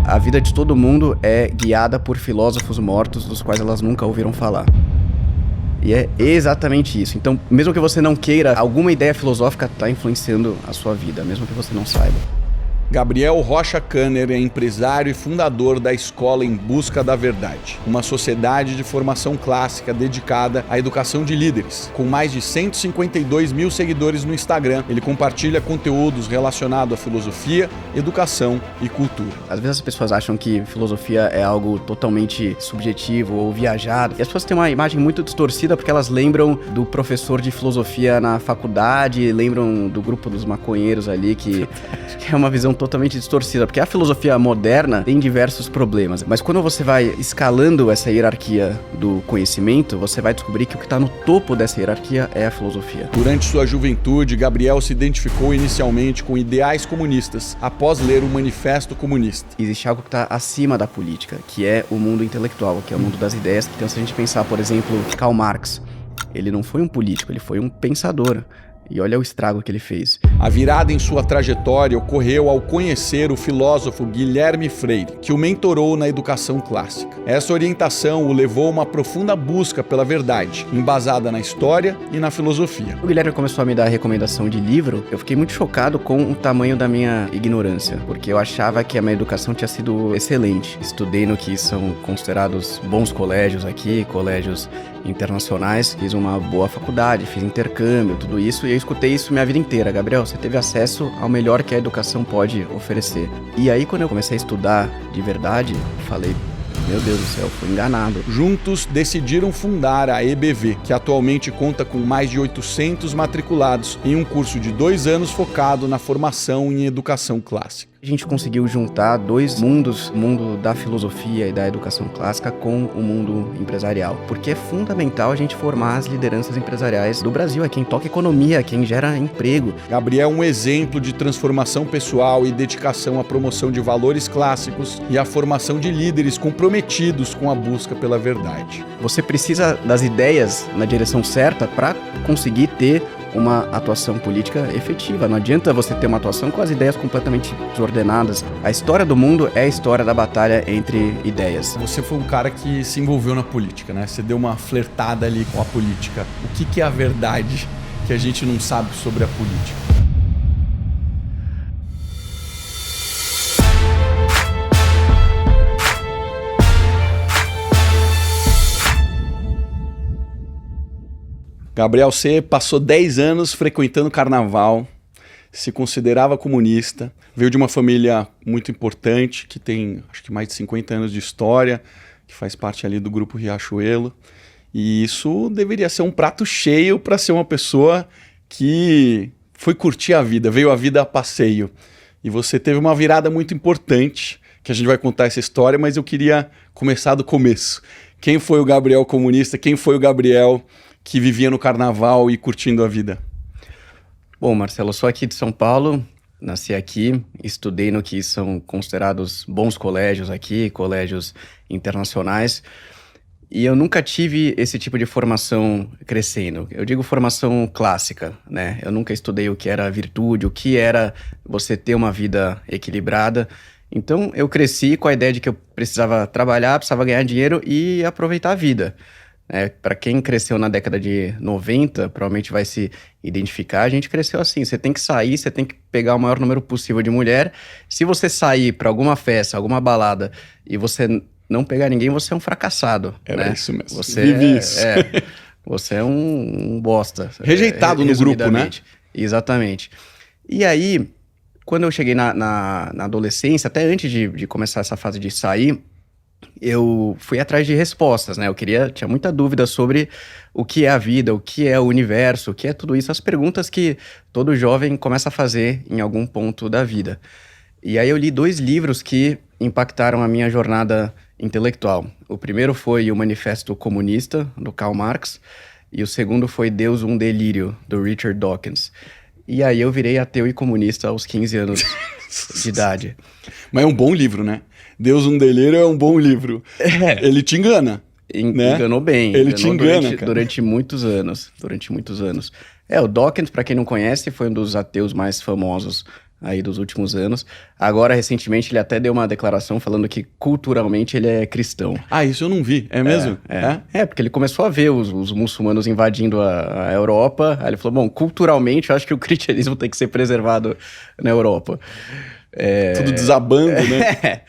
A vida de todo mundo é guiada por filósofos mortos dos quais elas nunca ouviram falar. E é exatamente isso. Então, mesmo que você não queira, alguma ideia filosófica está influenciando a sua vida, mesmo que você não saiba. Gabriel Rocha Kanner é empresário e fundador da Escola em Busca da Verdade, uma sociedade de formação clássica dedicada à educação de líderes. Com mais de 152 mil seguidores no Instagram, ele compartilha conteúdos relacionados à filosofia, educação e cultura. Às vezes as pessoas acham que filosofia é algo totalmente subjetivo ou viajado, e as pessoas têm uma imagem muito distorcida porque elas lembram do professor de filosofia na faculdade, lembram do grupo dos maconheiros ali, que é uma visão totalmente distorcida, porque a filosofia moderna tem diversos problemas, mas quando você vai escalando essa hierarquia do conhecimento, você vai descobrir que o que está no topo dessa hierarquia é a filosofia. Durante sua juventude, Gabriel se identificou inicialmente com ideais comunistas, após ler o Manifesto Comunista. Existe algo que está acima da política, que é o mundo intelectual, que é o mundo das ideias. Então, se a gente pensar, por exemplo, Karl Marx, ele não foi um político, ele foi um pensador. E olha o estrago que ele fez. A virada em sua trajetória ocorreu ao conhecer o filósofo Guilherme Freire, que o mentorou na educação clássica. Essa orientação o levou a uma profunda busca pela verdade, embasada na história e na filosofia. O Guilherme começou a me dar recomendação de livro. Eu fiquei muito chocado com o tamanho da minha ignorância, porque eu achava que a minha educação tinha sido excelente. Estudei no que são considerados bons colégios aqui, colégios internacionais, fiz uma boa faculdade, fiz intercâmbio, tudo isso, e eu escutei isso minha vida inteira. Gabriel, você teve acesso ao melhor que a educação pode oferecer. E aí, quando eu comecei a estudar de verdade, eu falei, meu Deus do céu, fui enganado. Juntos, decidiram fundar a EBV, que atualmente conta com mais de 800 matriculados em um curso de 2 anos focado na formação em educação clássica. A gente conseguiu juntar dois mundos, o mundo da filosofia e da educação clássica com o mundo empresarial, porque é fundamental a gente formar as lideranças empresariais do Brasil, é quem toca economia, é quem gera emprego. Gabriel é um exemplo de transformação pessoal e dedicação à promoção de valores clássicos e à formação de líderes comprometidos com a busca pela verdade. Você precisa das ideias na direção certa para conseguir ter uma atuação política efetiva. Não adianta você ter uma atuação com as ideias completamente desordenadas. A história do mundo é a história da batalha entre ideias. Você foi um cara que se envolveu na política, né? Você deu uma flertada ali com a política. O que é a verdade que a gente não sabe sobre a política? Gabriel, você passou 10 anos frequentando carnaval, se considerava comunista, veio de uma família muito importante, que tem acho que mais de 50 anos de história, que faz parte ali do grupo Riachuelo, e isso deveria ser um prato cheio para ser uma pessoa que foi curtir a vida, veio a vida a passeio. E você teve uma virada muito importante, que a gente vai contar essa história, mas eu queria começar do começo. Quem foi o Gabriel comunista? Quem foi o Gabriel que vivia no carnaval e curtindo a vida? Bom, Marcelo, eu sou aqui de São Paulo, nasci aqui, estudei no que são considerados bons colégios aqui, colégios internacionais, e eu nunca tive esse tipo de formação crescendo. Eu digo formação clássica, né? Eu nunca estudei o que era virtude, o que era você ter uma vida equilibrada. Então, eu cresci com a ideia de que eu precisava trabalhar, precisava ganhar dinheiro e aproveitar a vida. Para quem cresceu na década de 90, provavelmente vai se identificar. A gente cresceu assim, você tem que sair, você tem que pegar o maior número possível de mulher. Se você sair para alguma festa, alguma balada, e você não pegar ninguém, você é um fracassado. Era isso mesmo, você vivi isso. Você é um bosta. Rejeitado no grupo, né? Exatamente. E aí, quando eu cheguei na adolescência, até antes de começar essa fase de sair, eu fui atrás de respostas, né? Tinha muita dúvida sobre o que é a vida, o que é o universo, o que é tudo isso, as perguntas que todo jovem começa a fazer em algum ponto da vida. E aí eu li 2 livros que impactaram a minha jornada intelectual. O primeiro foi o Manifesto Comunista, do Karl Marx, e o segundo foi Deus, um Delírio, do Richard Dawkins. E aí eu virei ateu e comunista aos 15 anos de idade. Mas é um bom livro, né? Deus, um Delírio é um bom livro. Ele te engana. Enganou bem. Ele te engana, durante muitos anos. O Dawkins, para quem não conhece, foi um dos ateus mais famosos aí dos últimos anos. Agora, recentemente, ele até deu uma declaração falando que culturalmente ele é cristão. Ah, isso eu não vi, é mesmo? Porque ele começou a ver os muçulmanos invadindo a Europa, aí ele falou, bom, culturalmente eu acho que o cristianismo tem que ser preservado na Europa. Tudo desabando, né?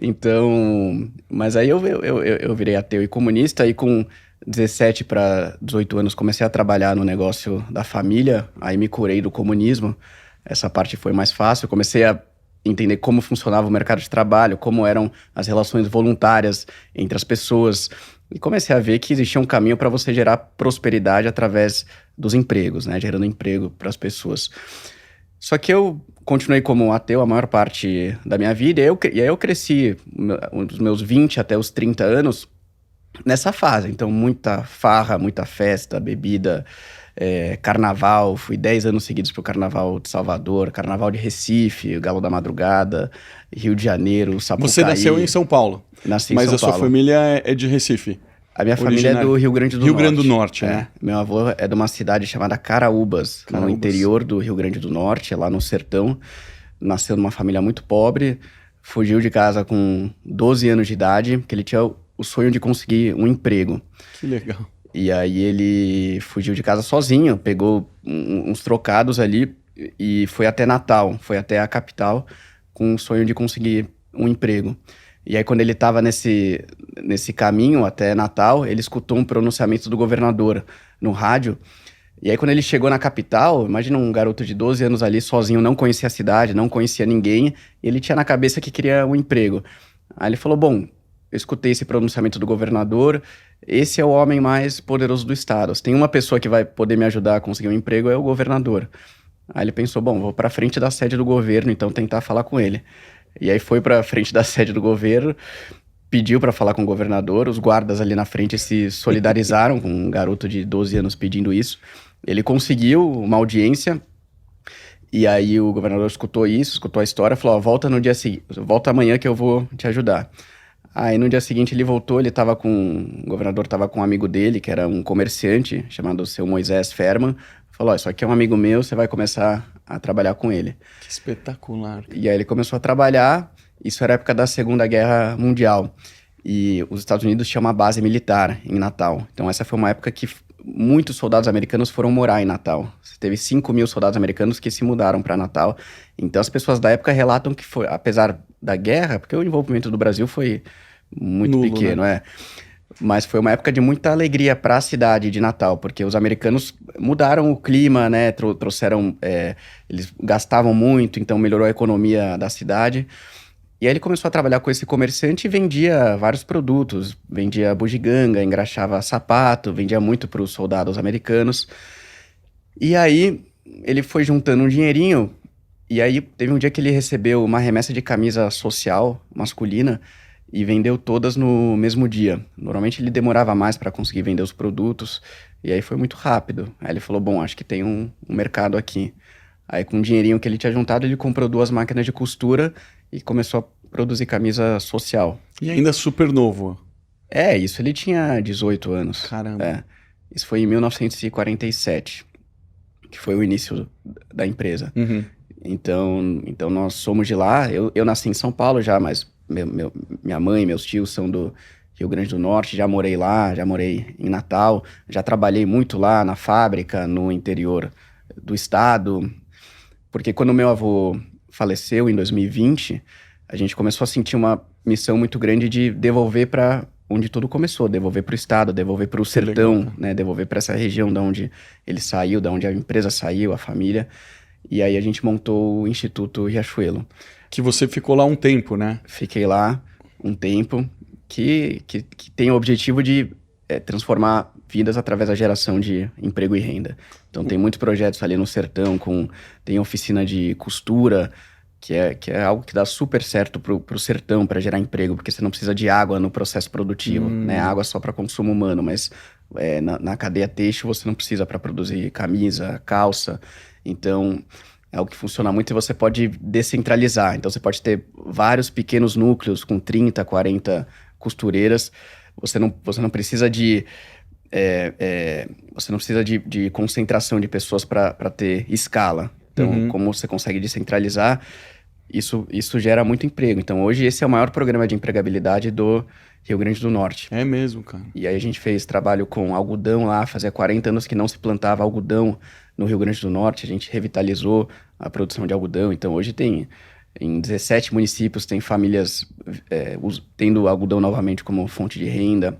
Então, mas aí eu virei ateu e comunista, e com 17 para 18 anos comecei a trabalhar no negócio da família, aí me curei do comunismo, essa parte foi mais fácil, comecei a entender como funcionava o mercado de trabalho, como eram as relações voluntárias entre as pessoas, e comecei a ver que existia um caminho para você gerar prosperidade através dos empregos, né, gerando emprego para as pessoas. Só que eu continuei como ateu a maior parte da minha vida, e aí eu cresci dos meus 20 até os 30 anos nessa fase. Então, muita farra, muita festa, bebida, carnaval. Fui 10 anos seguidos pro Carnaval de Salvador, Carnaval de Recife, Galo da Madrugada, Rio de Janeiro, Sapucaí. Você nasceu em São Paulo, Nasci em mas São a sua Paulo. família é de Recife. A minha família é do Rio Grande do Norte. Rio Grande do Norte, né? Meu avô é de uma cidade chamada Caraúbas, no interior do Rio Grande do Norte, lá no sertão. Nasceu numa família muito pobre, fugiu de casa com 12 anos de idade, porque ele tinha o sonho de conseguir um emprego. Que legal. E aí ele fugiu de casa sozinho, pegou uns trocados ali e foi até Natal, foi até a capital com o sonho de conseguir um emprego. E aí quando ele estava nesse caminho até Natal, ele escutou um pronunciamento do governador no rádio. E aí quando ele chegou na capital, imagina um garoto de 12 anos ali sozinho, não conhecia a cidade, não conhecia ninguém, e ele tinha na cabeça que queria um emprego. Aí ele falou, bom, eu escutei esse pronunciamento do governador, esse é o homem mais poderoso do estado. Se tem uma pessoa que vai poder me ajudar a conseguir um emprego, é o governador. Aí ele pensou, bom, vou para frente da sede do governo, então tentar falar com ele. E aí foi para frente da sede do governo, pediu para falar com o governador, os guardas ali na frente se solidarizaram com um garoto de 12 anos pedindo isso. Ele conseguiu uma audiência, e aí o governador escutou isso, escutou a história, falou, volta no dia seguinte, volta amanhã que eu vou te ajudar. Aí no dia seguinte ele voltou, o governador estava com um amigo dele, que era um comerciante, chamado seu Moisés Ferman, falou, isso aqui é um amigo meu, você vai começar a trabalhar com ele. Que espetacular. E aí ele começou a trabalhar, isso era a época da Segunda Guerra Mundial, e os Estados Unidos tinham uma base militar em Natal, então essa foi uma época que muitos soldados americanos foram morar em Natal. Você teve 5.000 soldados americanos que se mudaram para Natal, então as pessoas da época relatam que foi, apesar da guerra, porque o envolvimento do Brasil foi muito nulo, pequeno, né? Mas foi uma época de muita alegria para a cidade de Natal, porque os americanos mudaram o clima, né? Trouxeram, eles gastavam muito, então melhorou a economia da cidade. E aí ele começou a trabalhar com esse comerciante e vendia vários produtos, vendia bugiganga, engraxava sapato, vendia muito para os soldados americanos. E aí ele foi juntando um dinheirinho. E aí teve um dia que ele recebeu uma remessa de camisa social masculina e vendeu todas no mesmo dia. Normalmente ele demorava mais para conseguir vender os produtos, e aí foi muito rápido. Aí ele falou, bom, acho que tem um mercado aqui. Aí com o dinheirinho que ele tinha juntado, ele comprou 2 máquinas de costura e começou a produzir camisa social. E ainda super novo. Isso, ele tinha 18 anos. Caramba. Isso foi em 1947, que foi o início da empresa. Uhum. Então nós somos de lá, eu nasci em São Paulo já, mas minha mãe e meus tios são do Rio Grande do Norte, já morei lá, já morei em Natal, já trabalhei muito lá na fábrica, no interior do estado, porque quando meu avô faleceu em 2020, a gente começou a sentir uma missão muito grande de devolver para onde tudo começou, devolver para o estado, devolver para o sertão, né, devolver para essa região da onde ele saiu, da onde a empresa saiu, a família. E aí a gente montou o Instituto Riachuelo. Que você ficou lá um tempo, né? Fiquei lá um tempo, que tem o objetivo de transformar vidas através da geração de emprego e renda. Então tem muitos projetos ali no sertão, tem oficina de costura, que é algo que dá super certo pro sertão, para gerar emprego, porque você não precisa de água no processo produtivo, né? Água só para consumo humano, mas na cadeia têxtil você não precisa para produzir camisa, calça. Então é algo que funciona muito e você pode descentralizar. Então você pode ter vários pequenos núcleos com 30, 40 costureiras. Você não precisa de concentração de pessoas para ter escala. Então, como você consegue descentralizar, isso gera muito emprego. Então, hoje, esse é o maior programa de empregabilidade do Rio Grande do Norte. É mesmo, cara. E aí a gente fez trabalho com algodão lá, fazia 40 anos que não se plantava algodão no Rio Grande do Norte, a gente revitalizou a produção de algodão. Então, hoje tem, em 17 municípios, tem famílias tendo algodão novamente como fonte de renda.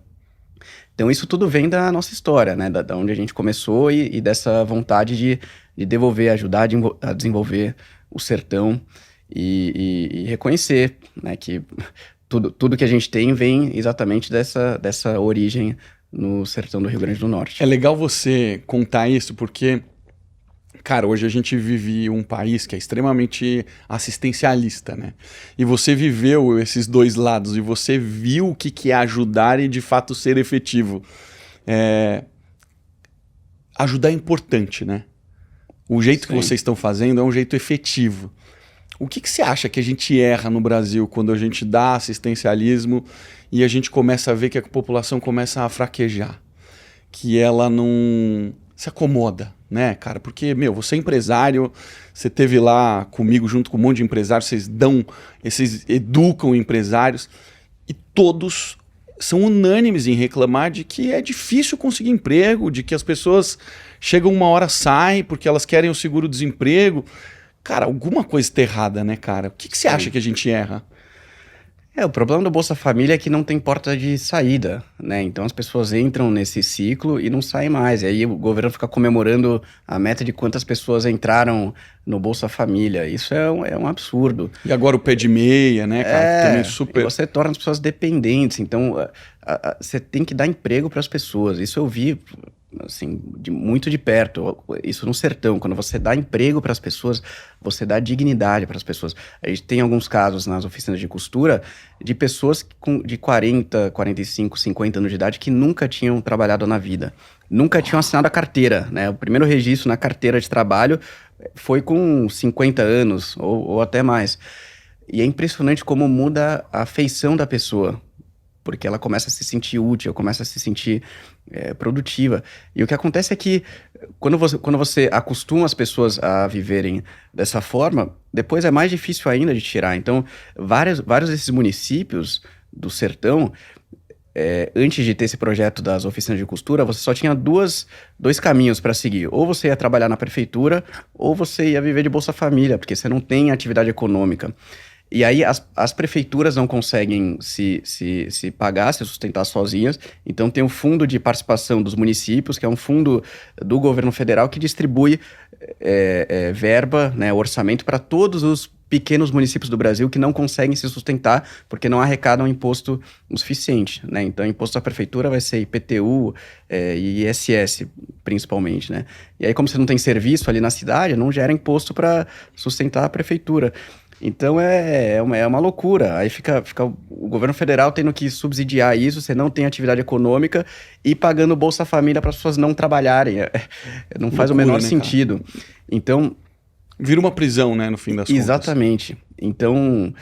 Então, isso tudo vem da nossa história, né? Da onde a gente começou e dessa vontade de devolver, ajudar a desenvolver o sertão e reconhecer, né, que tudo que a gente tem vem exatamente dessa origem no sertão do Rio Grande do Norte. É legal você contar isso porque, cara, hoje a gente vive um país que é extremamente assistencialista, né? E você viveu esses dois lados e você viu o que é ajudar e de fato ser efetivo. Ajudar é importante, né? O jeito que vocês estão fazendo é um jeito efetivo. O que você acha que a gente erra no Brasil quando a gente dá assistencialismo e a gente começa a ver que a população começa a fraquejar? Que ela não se acomoda, né, cara? Porque, você é empresário, você esteve lá comigo junto com um monte de empresários, vocês educam empresários e todos são unânimes em reclamar de que é difícil conseguir emprego, de que as pessoas chegam uma hora, saem porque elas querem o seguro-desemprego. Cara, alguma coisa está errada, né, cara? O que você acha que a gente erra? O problema do Bolsa Família é que não tem porta de saída, né? Então as pessoas entram nesse ciclo e não saem mais. E aí o governo fica comemorando a meta de quantas pessoas entraram no Bolsa Família. Isso é um absurdo. E agora o pé de meia, né, cara? Também super... Você torna as pessoas dependentes. Então você tem que dar emprego para as pessoas. Isso eu vi, assim, muito de perto. Isso no sertão. Quando você dá emprego para as pessoas, você dá dignidade para as pessoas. A gente tem alguns casos nas oficinas de costura de pessoas de 40, 45, 50 anos de idade que nunca tinham trabalhado na vida. Nunca tinham assinado a carteira, né? O primeiro registro na carteira de trabalho foi com 50 anos ou até mais. E é impressionante como muda a feição da pessoa, porque ela começa a se sentir útil, começa a se sentir produtiva. E o que acontece é que quando você acostuma as pessoas a viverem dessa forma, depois é mais difícil ainda de tirar. Então, vários desses municípios do sertão, antes de ter esse projeto das oficinas de costura, você só tinha dois caminhos para seguir. Ou você ia trabalhar na prefeitura, ou você ia viver de Bolsa Família, porque você não tem atividade econômica. E aí as prefeituras não conseguem se pagar, se sustentar sozinhas. Então tem o Fundo de Participação dos Municípios, que é um fundo do governo federal que distribui verba, né, orçamento para todos os pequenos municípios do Brasil que não conseguem se sustentar porque não arrecadam imposto o suficiente, né? Então, o imposto da prefeitura vai ser IPTU e ISS, principalmente, né? E aí, como você não tem serviço ali na cidade, não gera imposto para sustentar a prefeitura. Então, é uma loucura. Aí fica o governo federal tendo que subsidiar isso, você não tem atividade econômica e pagando Bolsa Família para as pessoas não trabalharem. Não faz o menor sentido. Cara? Então... Vira uma prisão, né, no fim das contas. Exatamente. Então,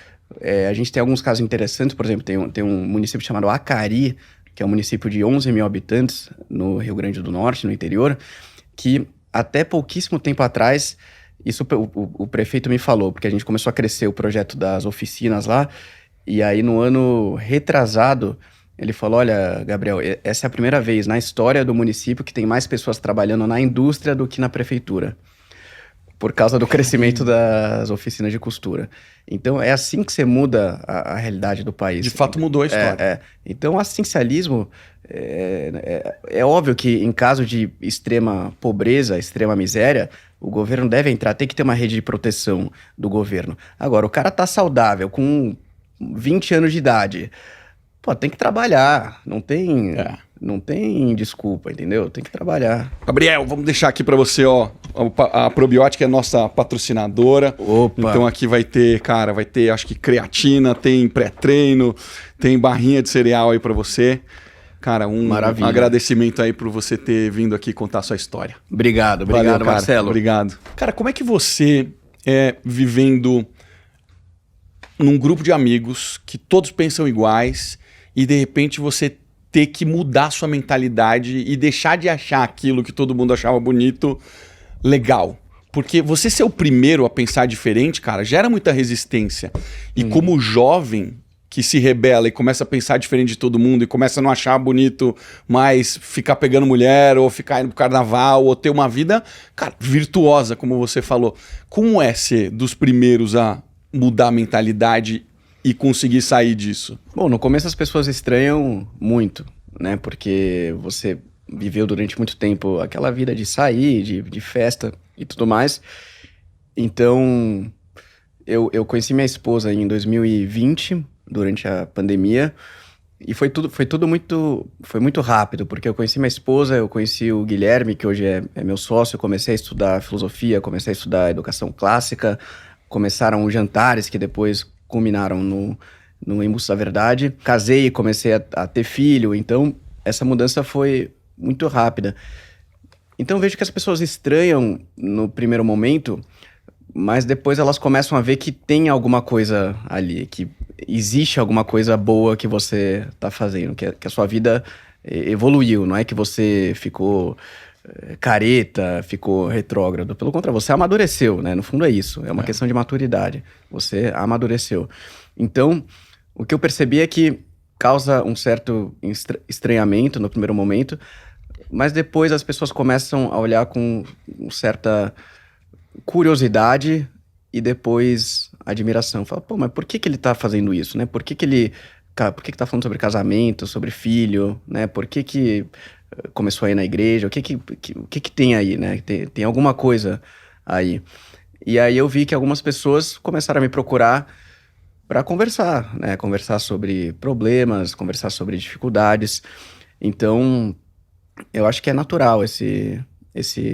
a gente tem alguns casos interessantes. Por exemplo, tem um município chamado Acari, que é um município de 11 mil habitantes no Rio Grande do Norte, no interior, que até pouquíssimo tempo atrás, isso o prefeito me falou, porque a gente começou a crescer o projeto das oficinas lá, e aí no ano retrasado, ele falou, olha, Gabriel, essa é a primeira vez na história do município que tem mais pessoas trabalhando na indústria do que na prefeitura, por causa do crescimento das oficinas de costura. Então, é assim que você muda a realidade do país. De fato, mudou a história. Então, o assistencialismo, é óbvio que em caso de extrema pobreza, extrema miséria, o governo deve entrar, tem que ter uma rede de proteção do governo. Agora, o cara tá saudável, com 20 anos de idade, tem que trabalhar, não tem desculpa, entendeu? Tem que trabalhar. Gabriel, vamos deixar aqui para você, ó, a Probiótica é nossa patrocinadora. Opa. Então aqui vai ter, acho que creatina, tem pré-treino, tem barrinha de cereal aí para você. Cara, Maravilha. Agradecimento aí por você ter vindo aqui contar a sua história. Obrigado, Valeu, Marcelo. Obrigado. Cara, como é que você vivendo num grupo de amigos que todos pensam iguais e de repente você ter que mudar sua mentalidade e deixar de achar aquilo que todo mundo achava bonito legal? Porque você ser o primeiro a pensar diferente, cara, gera muita resistência. E como jovem que se rebela e começa a pensar diferente de todo mundo e começa a não achar bonito mais ficar pegando mulher ou ficar indo pro carnaval ou ter uma vida, cara, virtuosa, como você falou. Como é ser dos primeiros a mudar a mentalidade e conseguir sair disso? Bom, no começo as pessoas estranham muito, né? Porque você viveu durante muito tempo aquela vida de sair, de festa e tudo mais. Então, eu conheci minha esposa em 2020, durante a pandemia, e foi muito rápido, porque eu conheci minha esposa, eu conheci o Guilherme, que hoje é meu sócio, eu comecei a estudar filosofia, comecei a estudar educação clássica, começaram os jantares que depois culminaram no Em Busca da Verdade, casei e comecei a ter filho, então essa mudança foi muito rápida. Então eu vejo que as pessoas estranham no primeiro momento, mas depois elas começam a ver que tem alguma coisa ali, que existe alguma coisa boa que você tá fazendo, que a sua vida evoluiu, não é que você ficou careta, ficou retrógrado. Pelo contrário, você amadureceu, né? No fundo é isso, é uma questão de maturidade. Você amadureceu. Então, o que eu percebi é que causa um certo estranhamento no primeiro momento, mas depois as pessoas começam a olhar com certa curiosidade e depois admiração. Fala, pô, mas por que ele tá fazendo isso, né? Por que ele tá falando sobre casamento, sobre filho, né? Por que começou a ir na igreja? O que tem aí, né? Tem alguma coisa aí. E aí eu vi que algumas pessoas começaram a me procurar para conversar, né? Conversar sobre problemas, conversar sobre dificuldades. Então, eu acho que é natural esse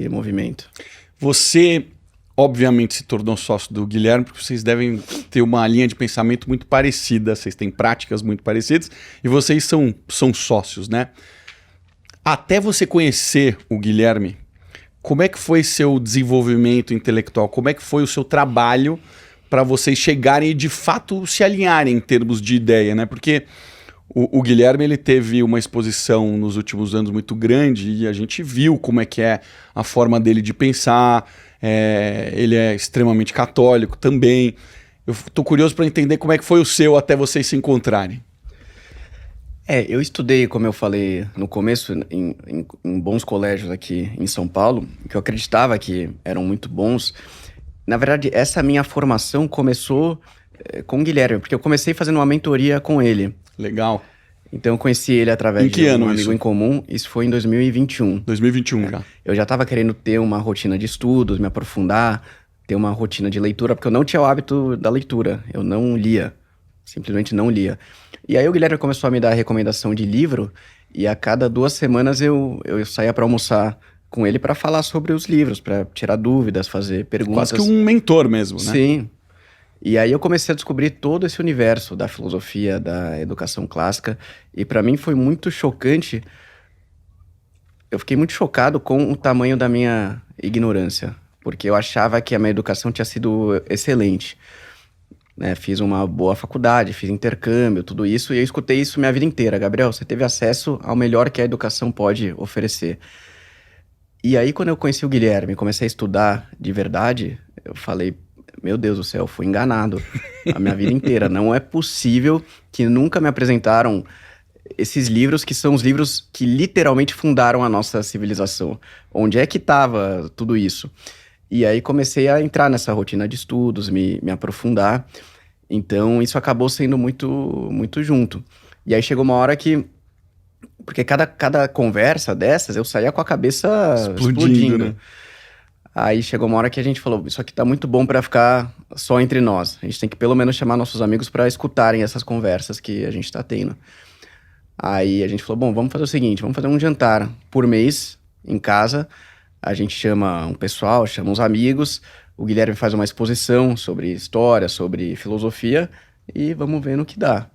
movimento. Você, obviamente, se tornou sócio do Guilherme porque vocês devem ter uma linha de pensamento muito parecida, vocês têm práticas muito parecidas e vocês são sócios, né? Até você conhecer o Guilherme, como é que foi seu desenvolvimento intelectual? Como é que foi o seu trabalho para vocês chegarem e de fato se alinharem em termos de ideia, né? Porque o Guilherme, ele teve uma exposição nos últimos anos muito grande e a gente viu como é que é a forma dele de pensar. Ele é extremamente católico também. Eu estou curioso para entender como é que foi o seu até vocês se encontrarem. Eu estudei, como eu falei no começo, em bons colégios aqui em São Paulo, que eu acreditava que eram muito bons. Na verdade, essa minha formação começou com o Guilherme, porque eu comecei fazendo uma mentoria com ele. Legal. Então eu conheci ele através de um amigo isso? em comum. Isso foi em 2021. 2021 já. Eu já estava querendo ter uma rotina de estudos, me aprofundar, ter uma rotina de leitura, porque eu não tinha o hábito da leitura. Eu não lia. Simplesmente não lia. E aí o Guilherme começou a me dar recomendação de livro, e a cada 2 semanas eu saía para almoçar com ele para falar sobre os livros, para tirar dúvidas, fazer perguntas. Quase que um mentor mesmo, né? Sim. E aí eu comecei a descobrir todo esse universo da filosofia, da educação clássica, e para mim foi muito chocante. Eu fiquei muito chocado com o tamanho da minha ignorância, porque eu achava que a minha educação tinha sido excelente. Né? Fiz uma boa faculdade, fiz intercâmbio, tudo isso, e eu escutei isso minha vida inteira. Gabriel, você teve acesso ao melhor que a educação pode oferecer. E aí, quando eu conheci o Guilherme, comecei a estudar de verdade, eu falei, meu Deus do céu, fui enganado a minha vida inteira. Não é possível que nunca me apresentaram esses livros que são os livros que literalmente fundaram a nossa civilização. Onde é que estava tudo isso? E aí comecei a entrar nessa rotina de estudos, me aprofundar. Então isso acabou sendo muito, muito junto. E aí chegou uma hora que... Porque cada conversa dessas, eu saía com a cabeça explodindo. Né? Aí chegou uma hora que a gente falou, isso aqui tá muito bom pra ficar só entre nós. A gente tem que pelo menos chamar nossos amigos pra escutarem essas conversas que a gente tá tendo. Aí a gente falou, bom, vamos fazer o seguinte, vamos fazer um jantar por mês em casa. A gente chama um pessoal, chama uns amigos, o Guilherme faz uma exposição sobre história, sobre filosofia e vamos ver no que dá.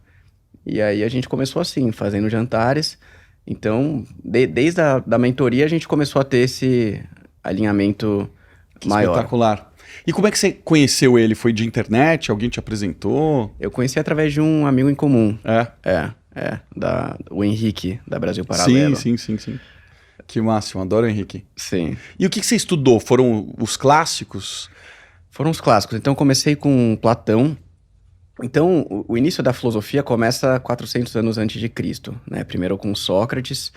E aí a gente começou assim, fazendo jantares. Então, desde a mentoria a gente começou a ter esse alinhamento maior. Espetacular. E como é que você conheceu ele? Foi de internet? Alguém te apresentou? Eu conheci através de um amigo em comum. É? O Henrique, da Brasil Paralelo. Sim. Que máximo, adoro o Henrique. Sim. E o que você estudou? Foram os clássicos? Foram os clássicos. Então, comecei com Platão. Então, o início da filosofia começa 400 anos antes de Cristo, né? Primeiro com Sócrates.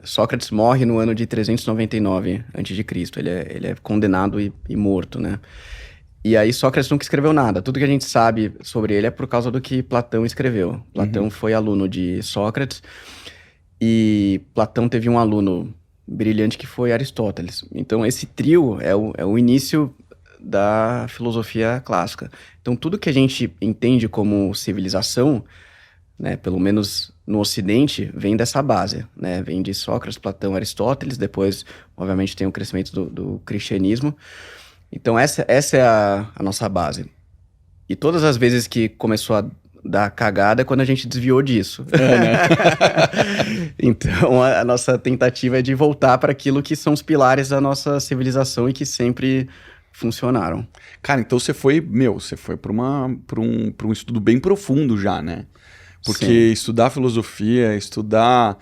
Sócrates morre no ano de 399 antes de Cristo. Ele é condenado e morto, né? E aí Sócrates nunca escreveu nada. Tudo que a gente sabe sobre ele é por causa do que Platão escreveu. Platão foi aluno de Sócrates e Platão teve um aluno brilhante que foi Aristóteles. Então esse trio é o início da filosofia clássica. Então tudo que a gente entende como civilização, né, pelo menos no Ocidente, vem dessa base, né? Vem de Sócrates, Platão, Aristóteles. Depois, obviamente, tem o crescimento do cristianismo. Então essa é a nossa base. E todas as vezes que começou a dar cagada é quando a gente desviou disso. Né? Então a nossa tentativa é de voltar para aquilo que são os pilares da nossa civilização e que sempre funcionaram. Cara, então você foi para um estudo bem profundo já, né? Porque Sim. estudar filosofia, estudar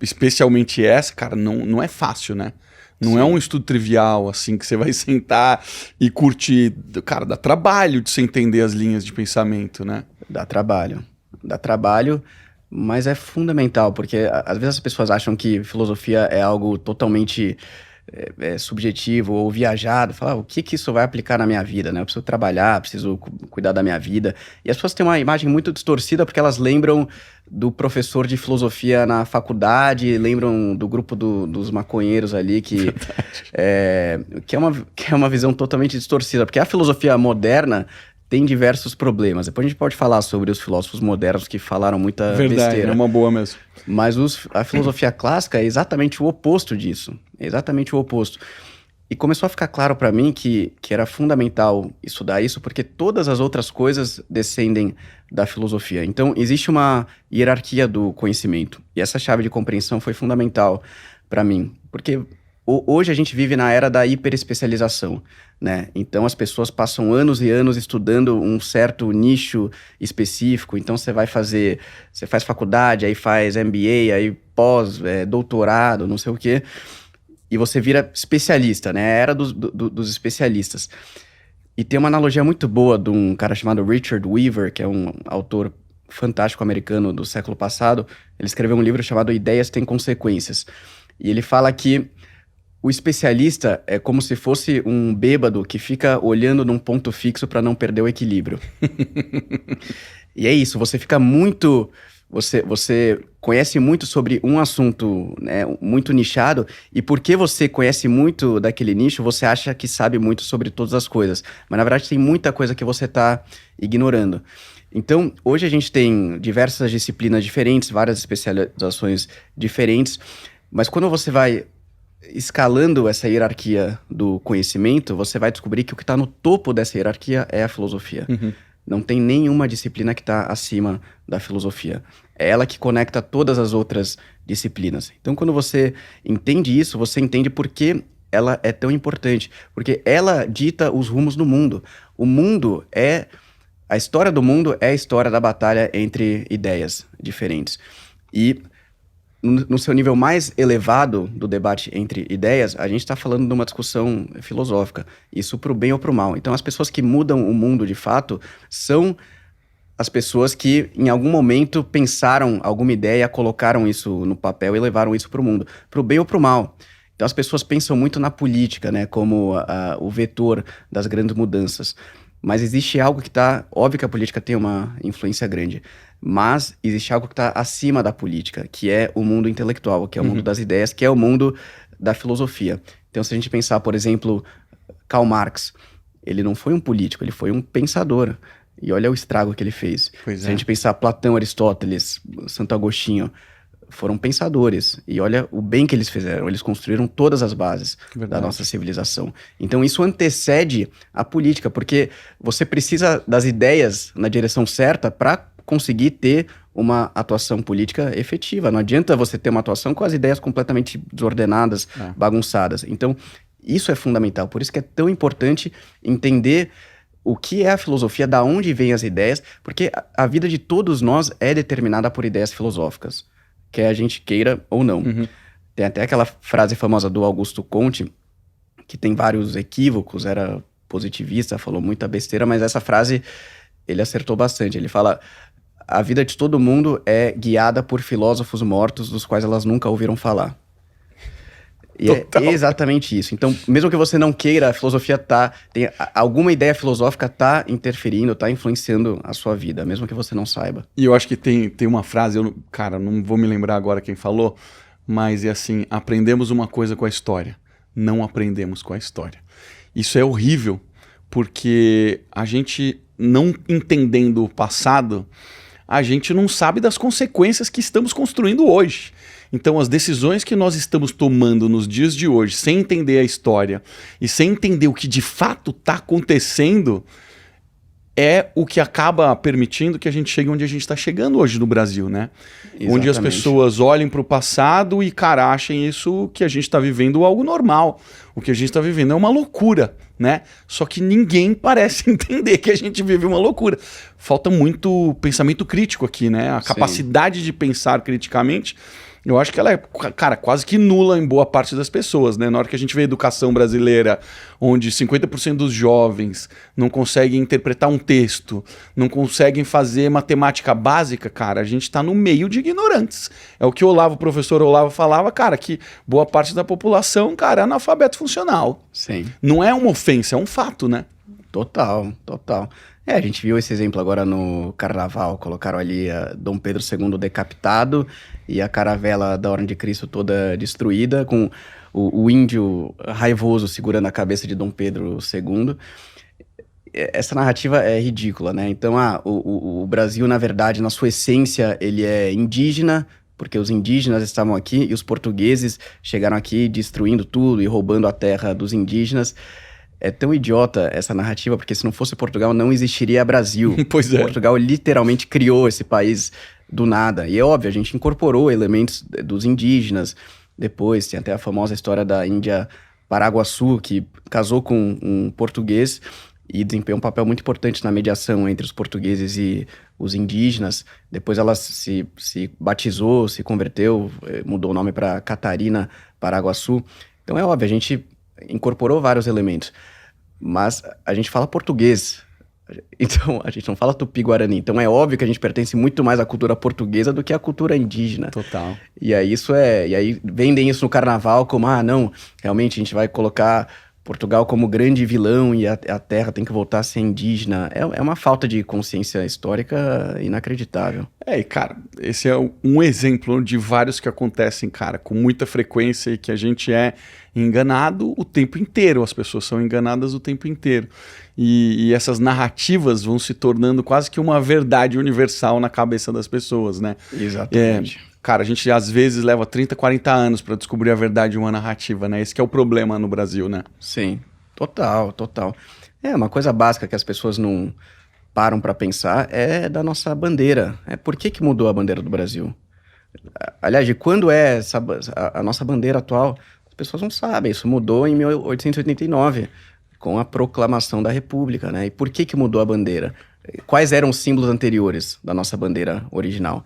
especialmente essa, cara, não é fácil, né? Não é um estudo trivial, assim, que você vai sentar e curtir. Cara, dá trabalho de você entender as linhas de pensamento, né? Dá trabalho, mas é fundamental, porque às vezes as pessoas acham que filosofia é algo totalmente subjetivo ou viajado. Falar, o que isso vai aplicar na minha vida, né? Eu preciso trabalhar, preciso cuidar da minha vida. E as pessoas têm uma imagem muito distorcida porque elas lembram do professor de filosofia na faculdade, lembram do grupo dos maconheiros ali, que é uma visão totalmente distorcida, porque a filosofia moderna tem diversos problemas. Depois a gente pode falar sobre os filósofos modernos que falaram muita besteira. É uma boa mesmo. Mas a filosofia clássica é exatamente o oposto disso. É exatamente o oposto. E começou a ficar claro para mim que era fundamental estudar isso, porque todas as outras coisas descendem da filosofia. Então, existe uma hierarquia do conhecimento. E essa chave de compreensão foi fundamental para mim. Porque hoje a gente vive na era da hiperespecialização, né? Então, as pessoas passam anos e anos estudando um certo nicho específico. Então, você faz faculdade, aí faz MBA, aí doutorado, não sei o quê. E você vira especialista, né? É a era dos especialistas. E tem uma analogia muito boa de um cara chamado Richard Weaver, que é um autor fantástico americano do século passado. Ele escreveu um livro chamado Ideias Têm Consequências. E ele fala que o especialista é como se fosse um bêbado que fica olhando num ponto fixo para não perder o equilíbrio. E é isso, você fica muito... Você conhece muito sobre um assunto, né, muito nichado, e porque você conhece muito daquele nicho, você acha que sabe muito sobre todas as coisas. Mas, na verdade, tem muita coisa que você está ignorando. Então, hoje a gente tem diversas disciplinas diferentes, várias especializações diferentes, mas quando você vai escalando essa hierarquia do conhecimento, você vai descobrir que o que está no topo dessa hierarquia é a filosofia. Não tem nenhuma disciplina que está acima da filosofia. É ela que conecta todas as outras disciplinas. Então, quando você entende isso, você entende por que ela é tão importante. Porque ela dita os rumos do mundo. A história do mundo é a história da batalha entre ideias diferentes. E no seu nível mais elevado do debate entre ideias, a gente está falando de uma discussão filosófica. Isso para o bem ou para o mal. Então, as pessoas que mudam o mundo de fato são as pessoas que, em algum momento, pensaram alguma ideia, colocaram isso no papel e levaram isso para o mundo. Para o bem ou para o mal. Então, as pessoas pensam muito na política, né, como o vetor das grandes mudanças. Mas existe algo que está... Óbvio que a política tem uma influência grande, mas existe algo que está acima da política, que é o mundo intelectual, que é o mundo das ideias, que é o mundo da filosofia. Então, se a gente pensar, por exemplo, Karl Marx, ele não foi um político, ele foi um pensador. E olha o estrago que ele fez. Se a gente pensar Platão, Aristóteles, Santo Agostinho, foram pensadores. E olha o bem que eles fizeram. Eles construíram todas as bases da nossa civilização. Então isso antecede a política, porque você precisa das ideias na direção certa para conseguir ter uma atuação política efetiva. Não adianta você ter uma atuação com as ideias completamente desordenadas, bagunçadas. Então isso é fundamental. Por isso que é tão importante entender o que é a filosofia, da onde vêm as ideias, porque a vida de todos nós é determinada por ideias filosóficas, quer a gente queira ou não. Tem até aquela frase famosa do Augusto Conte, que tem vários equívocos, era positivista, falou muita besteira, mas essa frase ele acertou bastante. Ele fala: a vida de todo mundo é guiada por filósofos mortos dos quais elas nunca ouviram falar. E Total. é exatamente isso. Então, mesmo que você não queira, a filosofia alguma ideia filosófica tá interferindo, tá influenciando a sua vida, mesmo que você não saiba. E eu acho que tem uma frase, cara, não vou me lembrar agora quem falou, mas é assim: aprendemos uma coisa com a história, não aprendemos com a história. Isso é horrível, porque a gente, não entendendo o passado, a gente não sabe das consequências que estamos construindo hoje. Então, as decisões que nós estamos tomando nos dias de hoje, sem entender a história e sem entender o que de fato está acontecendo, é o que acaba permitindo que a gente chegue onde a gente está chegando hoje no Brasil, né? Exatamente. Onde as pessoas olhem para o passado e, cara, achem isso que a gente está vivendo algo normal. O que a gente está vivendo é uma loucura, né? Só que ninguém parece entender que a gente vive uma loucura. Falta muito pensamento crítico aqui, né? A capacidade de pensar criticamente, eu acho que ela é, cara, quase que nula em boa parte das pessoas, né? Na hora que a gente vê a educação brasileira, onde 50% dos jovens não conseguem interpretar um texto, não conseguem fazer matemática básica, cara, a gente tá no meio de ignorantes. É o que o professor Olavo falava, cara, que boa parte da população, cara, é analfabeto funcional. Sim. Não é uma ofensa, é um fato, né? Total, total. A gente viu esse exemplo agora no Carnaval, colocaram ali Dom Pedro II decapitado e a caravela da Ordem de Cristo toda destruída, com o índio raivoso segurando a cabeça de Dom Pedro II. Essa narrativa é ridícula, né? Então, o Brasil, na verdade, na sua essência, ele é indígena, porque os indígenas estavam aqui e os portugueses chegaram aqui destruindo tudo e roubando a terra dos indígenas. É tão idiota essa narrativa, porque se não fosse Portugal, não existiria Brasil. Pois é. Portugal literalmente criou esse país do nada. E é óbvio, a gente incorporou elementos dos indígenas. Depois tem até a famosa história da Índia Paraguaçu, que casou com um português e desempenhou um papel muito importante na mediação entre os portugueses e os indígenas. Depois ela se batizou, se converteu, mudou o nome para Catarina Paraguaçu. Então é óbvio, a gente incorporou vários elementos. Mas a gente fala português, então a gente não fala tupi-guarani. Então é óbvio que a gente pertence muito mais à cultura portuguesa do que à cultura indígena. Total. E aí e aí vendem isso no carnaval como, não, realmente a gente vai colocar Portugal como grande vilão e a terra tem que voltar a ser indígena. É uma falta de consciência histórica inacreditável. E cara, esse é um exemplo de vários que acontecem, cara, com muita frequência e que a gente é enganado o tempo inteiro. As pessoas são enganadas o tempo inteiro. E essas narrativas vão se tornando quase que uma verdade universal na cabeça das pessoas, né? Exatamente. Cara, a gente às vezes leva 30, 40 anos para descobrir a verdade de uma narrativa, né? Esse que é o problema no Brasil, né? Sim, total, total. Uma coisa básica que as pessoas não param para pensar é da nossa bandeira. Por que mudou a bandeira do Brasil? Aliás, de quando é a nossa bandeira atual? As pessoas não sabem. Isso mudou em 1889, com a proclamação da República, né? E por que mudou a bandeira? Quais eram os símbolos anteriores da nossa bandeira original?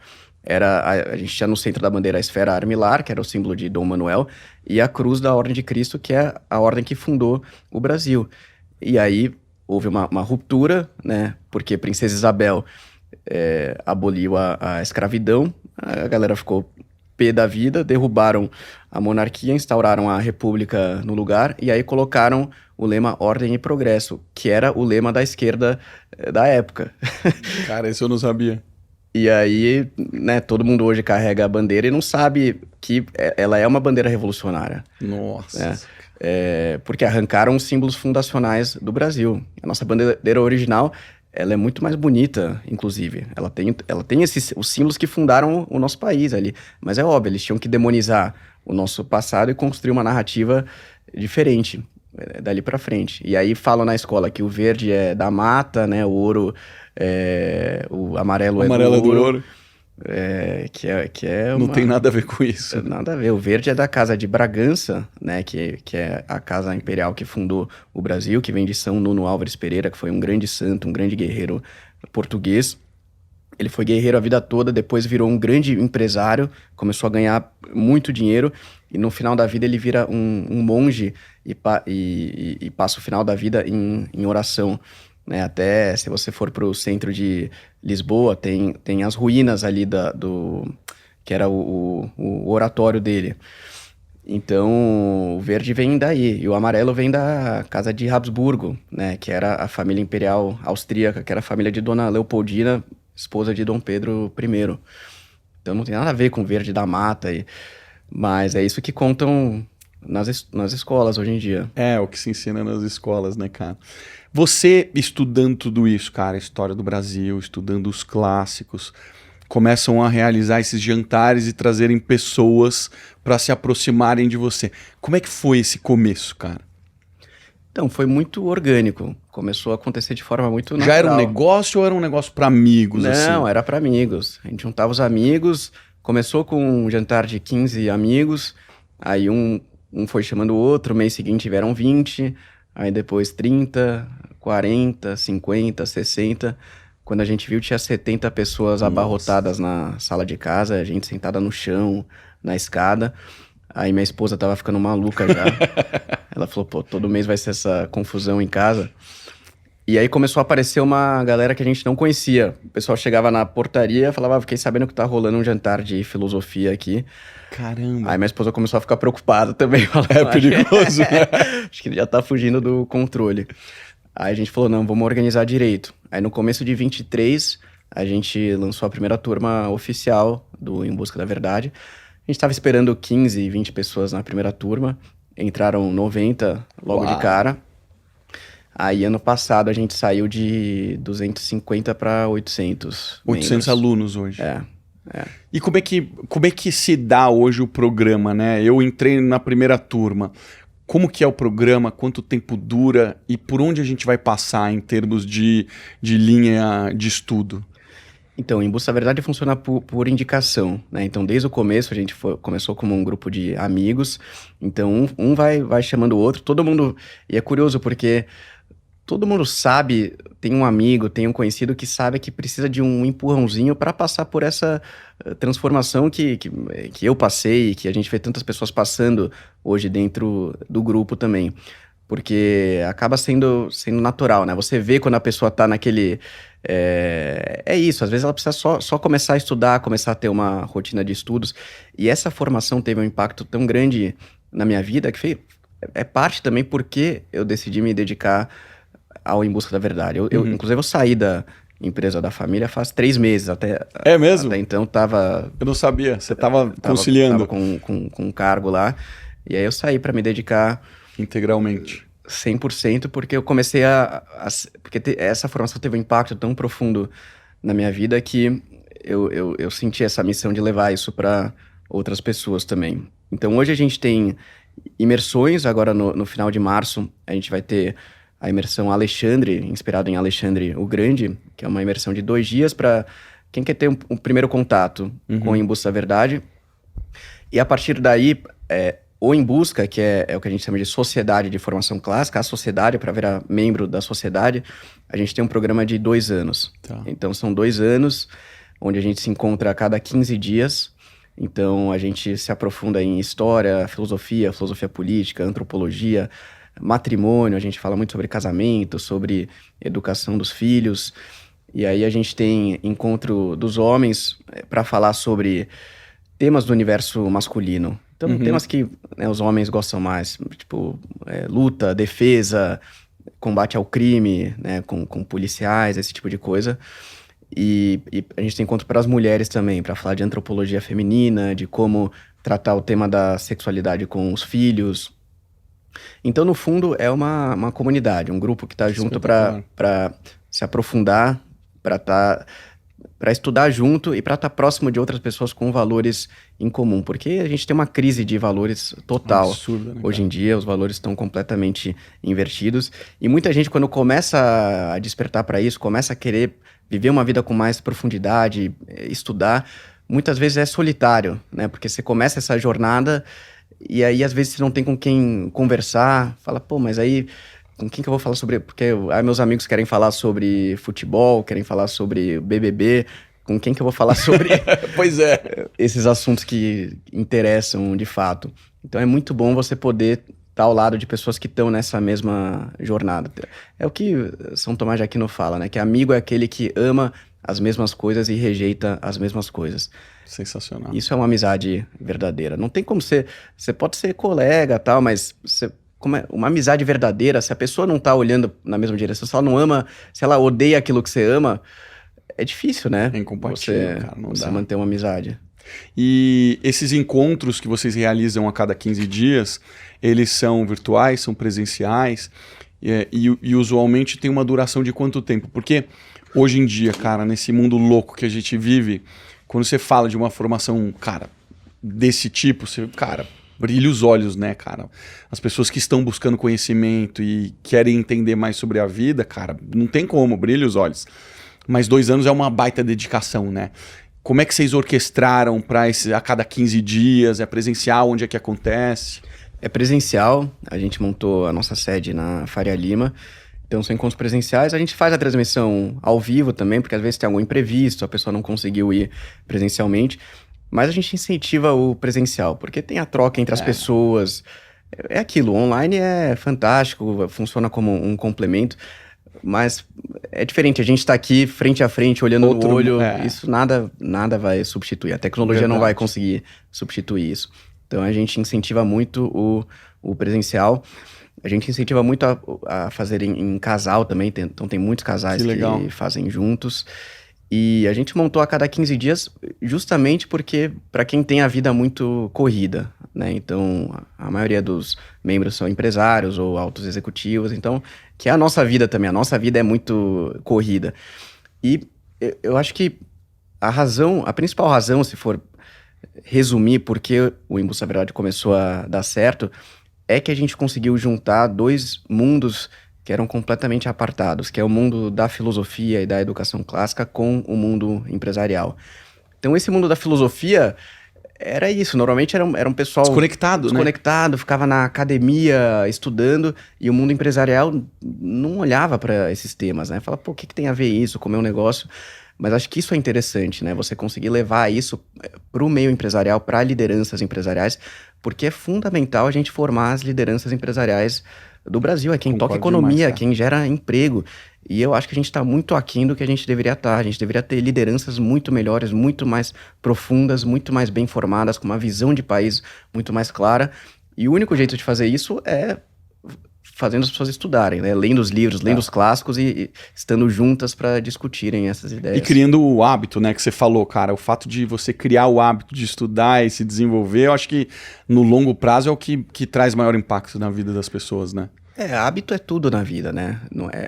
A gente tinha no centro da bandeira a esfera armilar, que era o símbolo de Dom Manuel, e a cruz da Ordem de Cristo, que é a ordem que fundou o Brasil. E aí houve uma ruptura, né? Porque Princesa Isabel aboliu a escravidão, a galera ficou pé da vida, derrubaram a monarquia, instauraram a república no lugar, e aí colocaram o lema Ordem e Progresso, que era o lema da esquerda da época. Cara, isso eu não sabia. E aí, né, todo mundo hoje carrega a bandeira e não sabe que ela é uma bandeira revolucionária. Nossa. Porque arrancaram os símbolos fundacionais do Brasil. A nossa bandeira original, ela é muito mais bonita, inclusive. Ela tem os símbolos que fundaram o nosso país ali. Mas é óbvio, eles tinham que demonizar o nosso passado e construir uma narrativa diferente dali pra frente. E aí falam na escola que o verde é da mata, né, o ouro... o amarelo é do ouro. Não tem nada a ver com isso. Nada a ver. O verde é da Casa de Bragança, né? Que é a casa imperial que fundou o Brasil, que vem de São Nuno Álvares Pereira, que foi um grande santo, um grande guerreiro português. Ele foi guerreiro a vida toda, depois virou um grande empresário, começou a ganhar muito dinheiro, e no final da vida ele vira um monge e passa o final da vida em oração, né? Até se você for para o centro de Lisboa, tem as ruínas ali que era o oratório dele. Então, o verde vem daí, e o amarelo vem da casa de Habsburgo, né? Que era a família imperial austríaca, que era a família de Dona Leopoldina, esposa de Dom Pedro I. Então não tem nada a ver com verde da mata, mas é isso que contam nas escolas hoje em dia. É, o que se ensina nas escolas, né, cara? Você estudando tudo isso, cara, história do Brasil, estudando os clássicos, começam a realizar esses jantares e trazerem pessoas para se aproximarem de você. Como é que foi esse começo, cara? Então, foi muito orgânico. Começou a acontecer de forma muito natural. Já era um negócio ou era um negócio para amigos? Não, assim? era para amigos. A gente juntava os amigos, começou com um jantar de 15 amigos, aí um foi chamando o outro, mês seguinte tiveram 20, aí depois 30, 40, 50, 60. Quando a gente viu, tinha 70 pessoas abarrotadas na sala de casa, a gente sentada no chão, na escada. Aí minha esposa tava ficando maluca já. Ela falou, pô, todo mês vai ser essa confusão em casa. E aí começou a aparecer uma galera que a gente não conhecia. O pessoal chegava na portaria e falava, fiquei sabendo que tá rolando um jantar de filosofia aqui. Caramba. Aí minha esposa começou a ficar preocupada também. É perigoso, né? Acho que já tá fugindo do controle. Aí a gente falou, não, vamos organizar direito. Aí no começo de 23, a gente lançou a primeira turma oficial do Em Busca da Verdade. A gente tava esperando 15, 20 pessoas na primeira turma. Entraram 90 logo de cara. Aí, ano passado, a gente saiu de 250 para 800. 800 membros. alunos hoje. É. E como é que se dá hoje o programa, né? Eu entrei na primeira turma. Como que é o programa? Quanto tempo dura? E por onde a gente vai passar em termos de linha de estudo? Então, Em Busca da Verdade funciona por indicação, né? Então, desde o começo, a gente começou como um grupo de amigos. Então, um vai chamando o outro. Todo mundo... E é curioso, porque... Todo mundo sabe, tem um amigo, tem um conhecido que sabe que precisa de um empurrãozinho para passar por essa transformação que eu passei, que a gente vê tantas pessoas passando hoje dentro do grupo também. Porque acaba sendo natural, né? Você vê quando a pessoa tá naquele... É isso, às vezes ela precisa só começar a estudar, começar a ter uma rotina de estudos. E essa formação teve um impacto tão grande na minha vida que é parte também porque eu decidi me dedicar ao Em Busca da Verdade. Inclusive, eu saí da empresa da família faz 3 meses. É mesmo? Até então, tava... Eu não sabia. Você estava conciliando. Tava com um cargo lá. E aí, eu saí para me dedicar... Integralmente. 100%, porque eu comecei porque essa formação teve um impacto tão profundo na minha vida que eu senti essa missão de levar isso para outras pessoas também. Então, hoje a gente tem imersões. Agora, no final de março, a gente vai ter... a imersão Alexandre, inspirado em Alexandre o Grande, que é uma imersão de 2 dias para quem quer ter um primeiro contato com o Em Busca da Verdade. E a partir daí, o Em Busca, que é o que a gente chama de Sociedade de Formação Clássica, a sociedade, para virar membro da sociedade, a gente tem um programa de 2 anos. Tá. Então, são 2 anos, onde a gente se encontra a cada 15 dias. Então, a gente se aprofunda em história, filosofia política, antropologia, matrimônio, a gente fala muito sobre casamento, sobre educação dos filhos. E aí a gente tem encontro dos homens para falar sobre temas do universo masculino. Então, temas que, né, os homens gostam mais, tipo luta, defesa, combate ao crime, né, com policiais, esse tipo de coisa. E a gente tem encontro para as mulheres também, para falar de antropologia feminina, de como tratar o tema da sexualidade com os filhos. Então, no fundo, é uma comunidade, um grupo que está junto para se aprofundar, para estudar junto e para estar próximo de outras pessoas com valores em comum. Porque a gente tem uma crise de valores total. Absurda, né, Hoje em dia, os valores estão completamente invertidos. E muita gente, quando começa a despertar para isso, começa a querer viver uma vida com mais profundidade, estudar, muitas vezes é solitário, né? Porque você começa essa jornada... E aí, às vezes, você não tem com quem conversar. Fala, pô, mas aí, com quem que eu vou falar sobre... Porque aí meus amigos querem falar sobre futebol, querem falar sobre BBB. com quem que eu vou falar sobre Pois é. esses assuntos que interessam de fato. Então é muito bom você poder estar ao lado de pessoas que estão nessa mesma jornada. É o que São Tomás de Aquino fala, né? Que amigo é aquele que ama as mesmas coisas e rejeita as mesmas coisas. Sensacional. Isso é uma amizade verdadeira. Não tem como ser... Você pode ser colega, tal, mas uma amizade verdadeira, se a pessoa não tá olhando na mesma direção, se ela não ama, se ela odeia aquilo que você ama, é difícil, né? É incompatível, cara, não você dá. manter uma amizade. E esses encontros que vocês realizam a cada 15 dias, eles são virtuais, são presenciais, e usualmente tem uma duração de quanto tempo? Porque hoje em dia, cara, nesse mundo louco que a gente vive, quando você fala de uma formação, cara, desse tipo, você, cara, brilha os olhos, né, cara? As pessoas que estão buscando conhecimento e querem entender mais sobre a vida, cara, não tem como, brilha os olhos. Mas 2 anos é uma baita dedicação, né? Como é que vocês orquestraram para a cada 15 dias? É presencial? Onde é que acontece? É presencial, a gente montou a nossa sede na Faria Lima, então são encontros presenciais. A gente faz a transmissão ao vivo também, porque às vezes tem algum imprevisto, a pessoa não conseguiu ir presencialmente, mas a gente incentiva o presencial, porque tem a troca entre as pessoas. É aquilo, online é fantástico, funciona como um complemento, mas é diferente, a gente está aqui frente a frente, olhando no olho, isso nada vai substituir, a tecnologia não vai conseguir substituir isso. Então a gente incentiva muito o presencial, a gente incentiva muito a fazer em casal também, então tem muitos casais que fazem juntos. E a gente montou a cada 15 dias justamente porque para quem tem a vida muito corrida, né? Então a maioria dos membros são empresários ou altos executivos, então que é a nossa vida também, a nossa vida é muito corrida. E eu acho que a principal razão, se for resumir por que o Embusta Verdade começou a dar certo, é que a gente conseguiu juntar 2 mundos que eram completamente apartados, que é o mundo da filosofia e da educação clássica com o mundo empresarial. Então esse mundo da filosofia era isso, normalmente era um pessoal desconectado, né? Ficava na academia estudando, e o mundo empresarial não olhava para esses temas, né? Fala, pô, o que tem a ver isso, como é um negócio? Mas acho que isso é interessante, né? Você conseguir levar isso para o meio empresarial, para lideranças empresariais, porque é fundamental a gente formar as lideranças empresariais do Brasil. É quem toca economia, quem gera emprego. E eu acho que a gente está muito aquém do que a gente deveria estar. A gente deveria ter lideranças muito melhores, muito mais profundas, muito mais bem formadas, com uma visão de país muito mais clara. E o único jeito de fazer isso é fazendo as pessoas estudarem, né? Lendo os livros, lendo os clássicos e estando juntas para discutirem essas ideias. E criando o hábito, né, que você falou, cara, o fato de você criar o hábito de estudar e se desenvolver, eu acho que no longo prazo é o que traz maior impacto na vida das pessoas, né? Hábito é tudo na vida, né?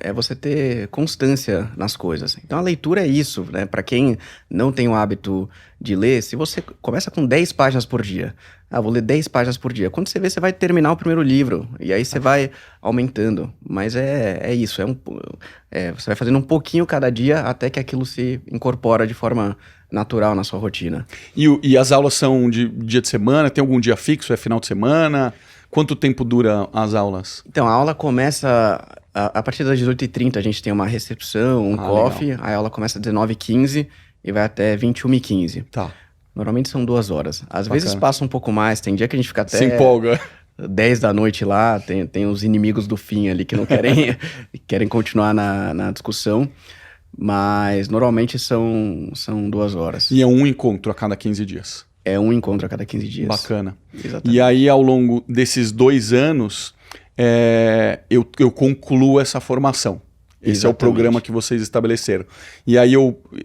É você ter constância nas coisas. Então a leitura é isso, né? Para quem não tem o hábito de ler, se você começa com 10 páginas por dia, vou ler 10 páginas por dia. Quando você vê, você vai terminar o primeiro livro, e aí você vai aumentando. Mas é isso, você vai fazendo um pouquinho cada dia até que aquilo se incorpora de forma natural na sua rotina. E as aulas são de dia de semana? Tem algum dia fixo? É final de semana? Quanto tempo dura as aulas? Então, a aula começa a partir das 18h30, a gente tem uma recepção, coffee, legal. A aula começa às 19h15 e vai até 21h15. Tá. Normalmente são 2 horas. Às vezes passa um pouco mais, tem dia que a gente fica até... Se empolga. 10 da noite lá, tem os inimigos do fim ali que não querem continuar na discussão, mas normalmente são 2 horas. E é um encontro a cada 15 dias? É um encontro a cada 15 dias. Bacana. Exatamente. E aí, ao longo desses 2 anos, eu concluo essa formação. Esse é o programa que vocês estabeleceram. E aí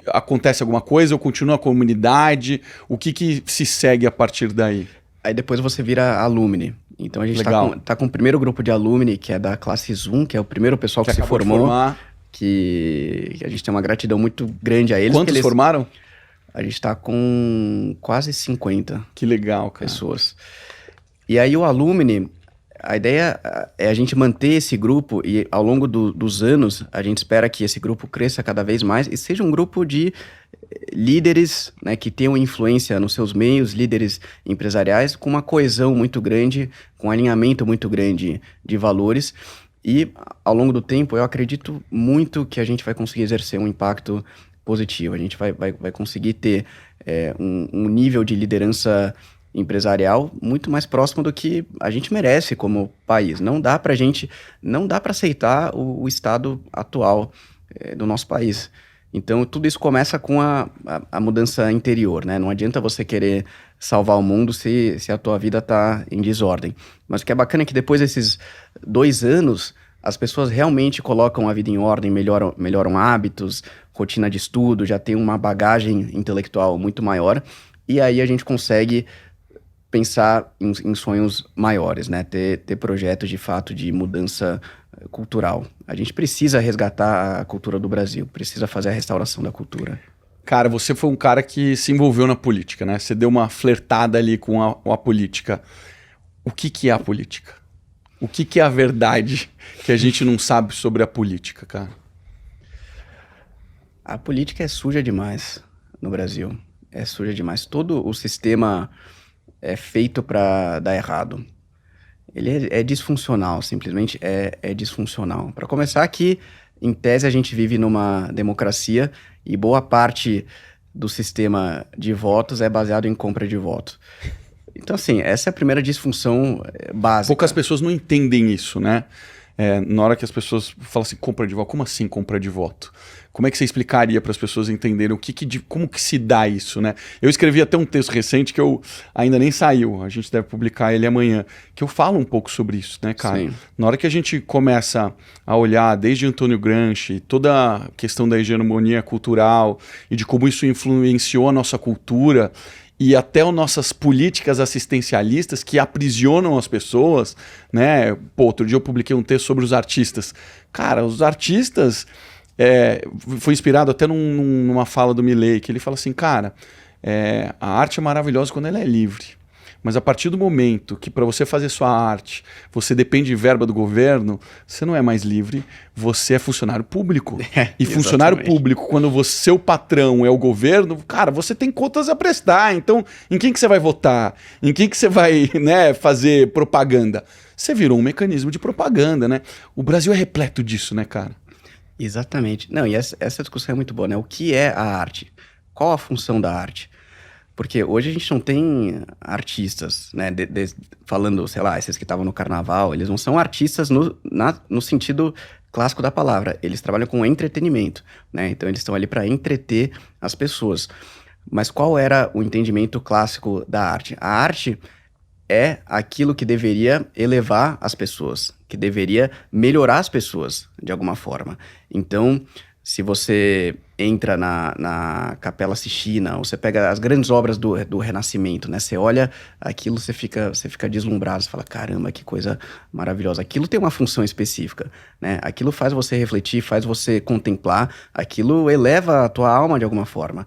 acontece alguma coisa, eu continuo a comunidade, o que se segue a partir daí? Aí depois você vira alumni. Então a gente tá com o primeiro grupo de alumni, que é da classe Zoom, que é o primeiro pessoal que se formou. Que a gente tem uma gratidão muito grande a eles. Quantos formaram? A gente tá com quase 50. Que legal, cara. Pessoas. E aí o alumni, a ideia é a gente manter esse grupo e ao longo dos anos a gente espera que esse grupo cresça cada vez mais e seja um grupo de líderes, né, que tenham influência nos seus meios, líderes empresariais, com uma coesão muito grande, com um alinhamento muito grande de valores. E ao longo do tempo eu acredito muito que a gente vai conseguir exercer um impacto positivo. A gente vai conseguir ter um nível de liderança empresarial muito mais próximo do que a gente merece como país. Não dá para aceitar o estado atual do nosso país. Então, tudo isso começa com a mudança interior, né? Não adianta você querer salvar o mundo se a tua vida está em desordem. Mas o que é bacana é que depois desses 2 anos, as pessoas realmente colocam a vida em ordem, melhoram hábitos, rotina de estudo, já tem uma bagagem intelectual muito maior. E aí a gente consegue pensar em sonhos maiores, né? Ter projetos de fato de mudança cultural. A gente precisa resgatar a cultura do Brasil, precisa fazer a restauração da cultura. Cara, você foi um cara que se envolveu na política, né? Você deu uma flertada ali com a política. O que é a política? O que é a verdade que a gente não sabe sobre a política, cara? A política é suja demais no Brasil. É suja demais. Todo o sistema é feito para dar errado. Ele é disfuncional, simplesmente é disfuncional. Para começar aqui, em tese, a gente vive numa democracia e boa parte do sistema de votos é baseado em compra de voto. Então, assim, essa é a primeira disfunção básica. Poucas pessoas não entendem isso, né? Na hora que as pessoas falam assim, compra de voto, como assim compra de voto? Como é que você explicaria para as pessoas entenderem como que se dá isso, né? Eu escrevi até um texto recente que ainda nem saiu, a gente deve publicar ele amanhã, que eu falo um pouco sobre isso, né, cara? Sim. Na hora que a gente começa a olhar desde Antônio Gramsci, toda a questão da hegemonia cultural e de como isso influenciou a nossa cultura, e até as nossas políticas assistencialistas que aprisionam as pessoas, né? Pô, outro dia eu publiquei um texto sobre os artistas. Cara, os artistas... foi inspirado até numa fala do Milley, que ele fala assim, cara, a arte é maravilhosa quando ela é livre. Mas a partir do momento que para você fazer sua arte, você depende de verba do governo, você não é mais livre, você é funcionário público. E funcionário público, quando seu patrão é o governo, cara, você tem contas a prestar. Então, em quem que você vai votar? Em quem que você vai, né, fazer propaganda? Você virou um mecanismo de propaganda, né? O Brasil é repleto disso, né, cara? Exatamente. Não, e essa discussão é muito boa, né? O que é a arte? Qual a função da arte? Porque hoje a gente não tem artistas, né? Falando, sei lá, esses que estavam no carnaval, eles não são artistas no sentido clássico da palavra. Eles trabalham com entretenimento, né? Então eles estão ali para entreter as pessoas. Mas qual era o entendimento clássico da arte? A arte é aquilo que deveria elevar as pessoas, que deveria melhorar as pessoas de alguma forma. Então, se você entra na Capela Sistina, ou você pega as grandes obras do Renascimento, né? Você olha aquilo, você fica deslumbrado, você fala, caramba, que coisa maravilhosa. Aquilo tem uma função específica, né? Aquilo faz você refletir, faz você contemplar, aquilo eleva a tua alma de alguma forma.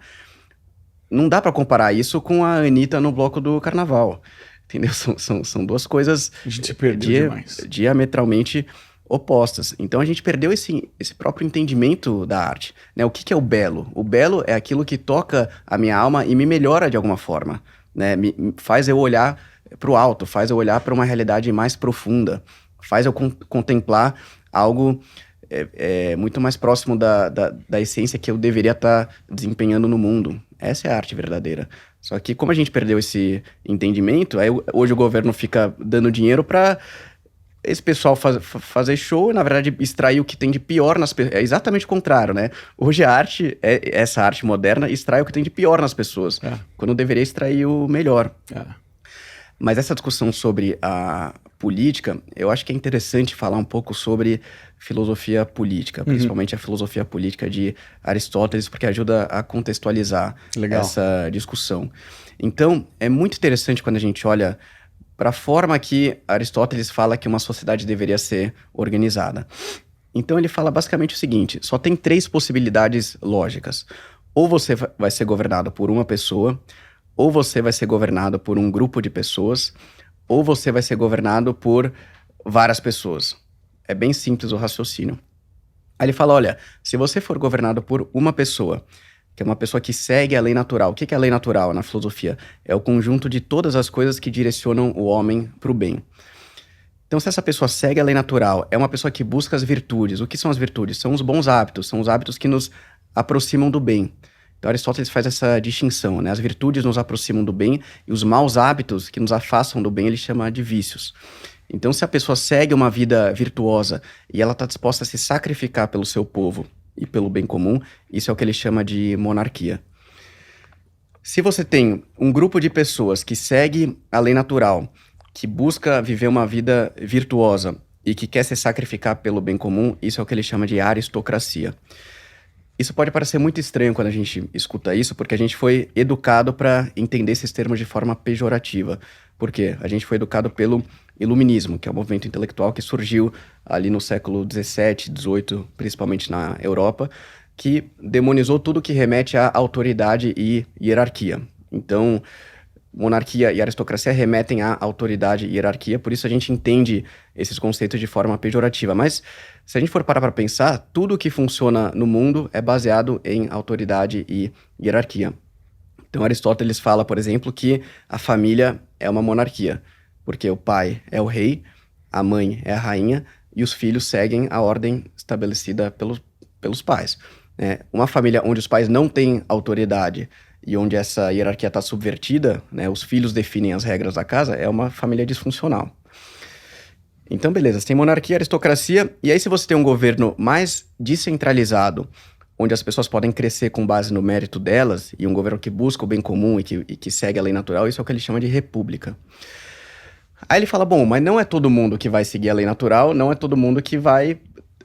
Não dá para comparar isso com a Anitta no bloco do carnaval, entendeu? São duas coisas A gente se perdeu demais. Diametralmente opostas. Então a gente perdeu esse próprio entendimento da arte, né? O que é o belo? O belo é aquilo que toca a minha alma e me melhora de alguma forma, né? Me faz eu olhar para o alto, faz eu olhar para uma realidade mais profunda, faz eu contemplar algo muito mais próximo da essência que eu deveria estar desempenhando no mundo. Essa é a arte verdadeira. Só que como a gente perdeu esse entendimento, aí hoje o governo fica dando dinheiro para esse pessoal fazer show e, na verdade, extrair o que tem de pior nas pessoas. É exatamente o contrário, né? Hoje a arte, essa arte moderna, extrai o que tem de pior nas pessoas, quando deveria extrair o melhor. Mas essa discussão sobre a política, eu acho que é interessante falar um pouco sobre filosofia política, principalmente a filosofia política de Aristóteles, porque ajuda a contextualizar essa discussão. Então, é muito interessante quando a gente olha para a forma que Aristóteles fala que uma sociedade deveria ser organizada. Então ele fala basicamente o seguinte, só tem 3 possibilidades lógicas. Ou você vai ser governado por uma pessoa, ou você vai ser governado por um grupo de pessoas, ou você vai ser governado por várias pessoas. É bem simples o raciocínio. Aí ele fala, olha, se você for governado por uma pessoa, que é uma pessoa que segue a lei natural. O que é a lei natural na filosofia? É o conjunto de todas as coisas que direcionam o homem para o bem. Então, se essa pessoa segue a lei natural, é uma pessoa que busca as virtudes. O que são as virtudes? São os bons hábitos, são os hábitos que nos aproximam do bem. Então, Aristóteles faz essa distinção, né? As virtudes nos aproximam do bem e os maus hábitos que nos afastam do bem ele chama de vícios. Então, se a pessoa segue uma vida virtuosa e ela está disposta a se sacrificar pelo seu povo e pelo bem comum, isso é o que ele chama de monarquia. Se você tem um grupo de pessoas que segue a lei natural, que busca viver uma vida virtuosa e que quer se sacrificar pelo bem comum, isso é o que ele chama de aristocracia. Isso pode parecer muito estranho quando a gente escuta isso, porque a gente foi educado para entender esses termos de forma pejorativa. Por quê? A gente foi educado pelo Iluminismo, que é um movimento intelectual que surgiu ali no século XVII, XVIII, principalmente na Europa, que demonizou tudo que remete à autoridade e hierarquia. Então, monarquia e aristocracia remetem à autoridade e hierarquia, por isso a gente entende esses conceitos de forma pejorativa. Mas, se a gente for parar para pensar, tudo que funciona no mundo é baseado em autoridade e hierarquia. Então, Aristóteles fala, por exemplo, que a família é uma monarquia, porque o pai é o rei, a mãe é a rainha e os filhos seguem a ordem estabelecida pelos pais. Uma família onde os pais não têm autoridade e onde essa hierarquia está subvertida, né, os filhos definem as regras da casa, é uma família disfuncional. Então, beleza, você tem monarquia, aristocracia, e aí se você tem um governo mais descentralizado, onde as pessoas podem crescer com base no mérito delas, e um governo que busca o bem comum e que segue a lei natural, isso é o que ele chama de república. Aí ele fala, bom, mas não é todo mundo que vai seguir a lei natural, não é todo mundo que vai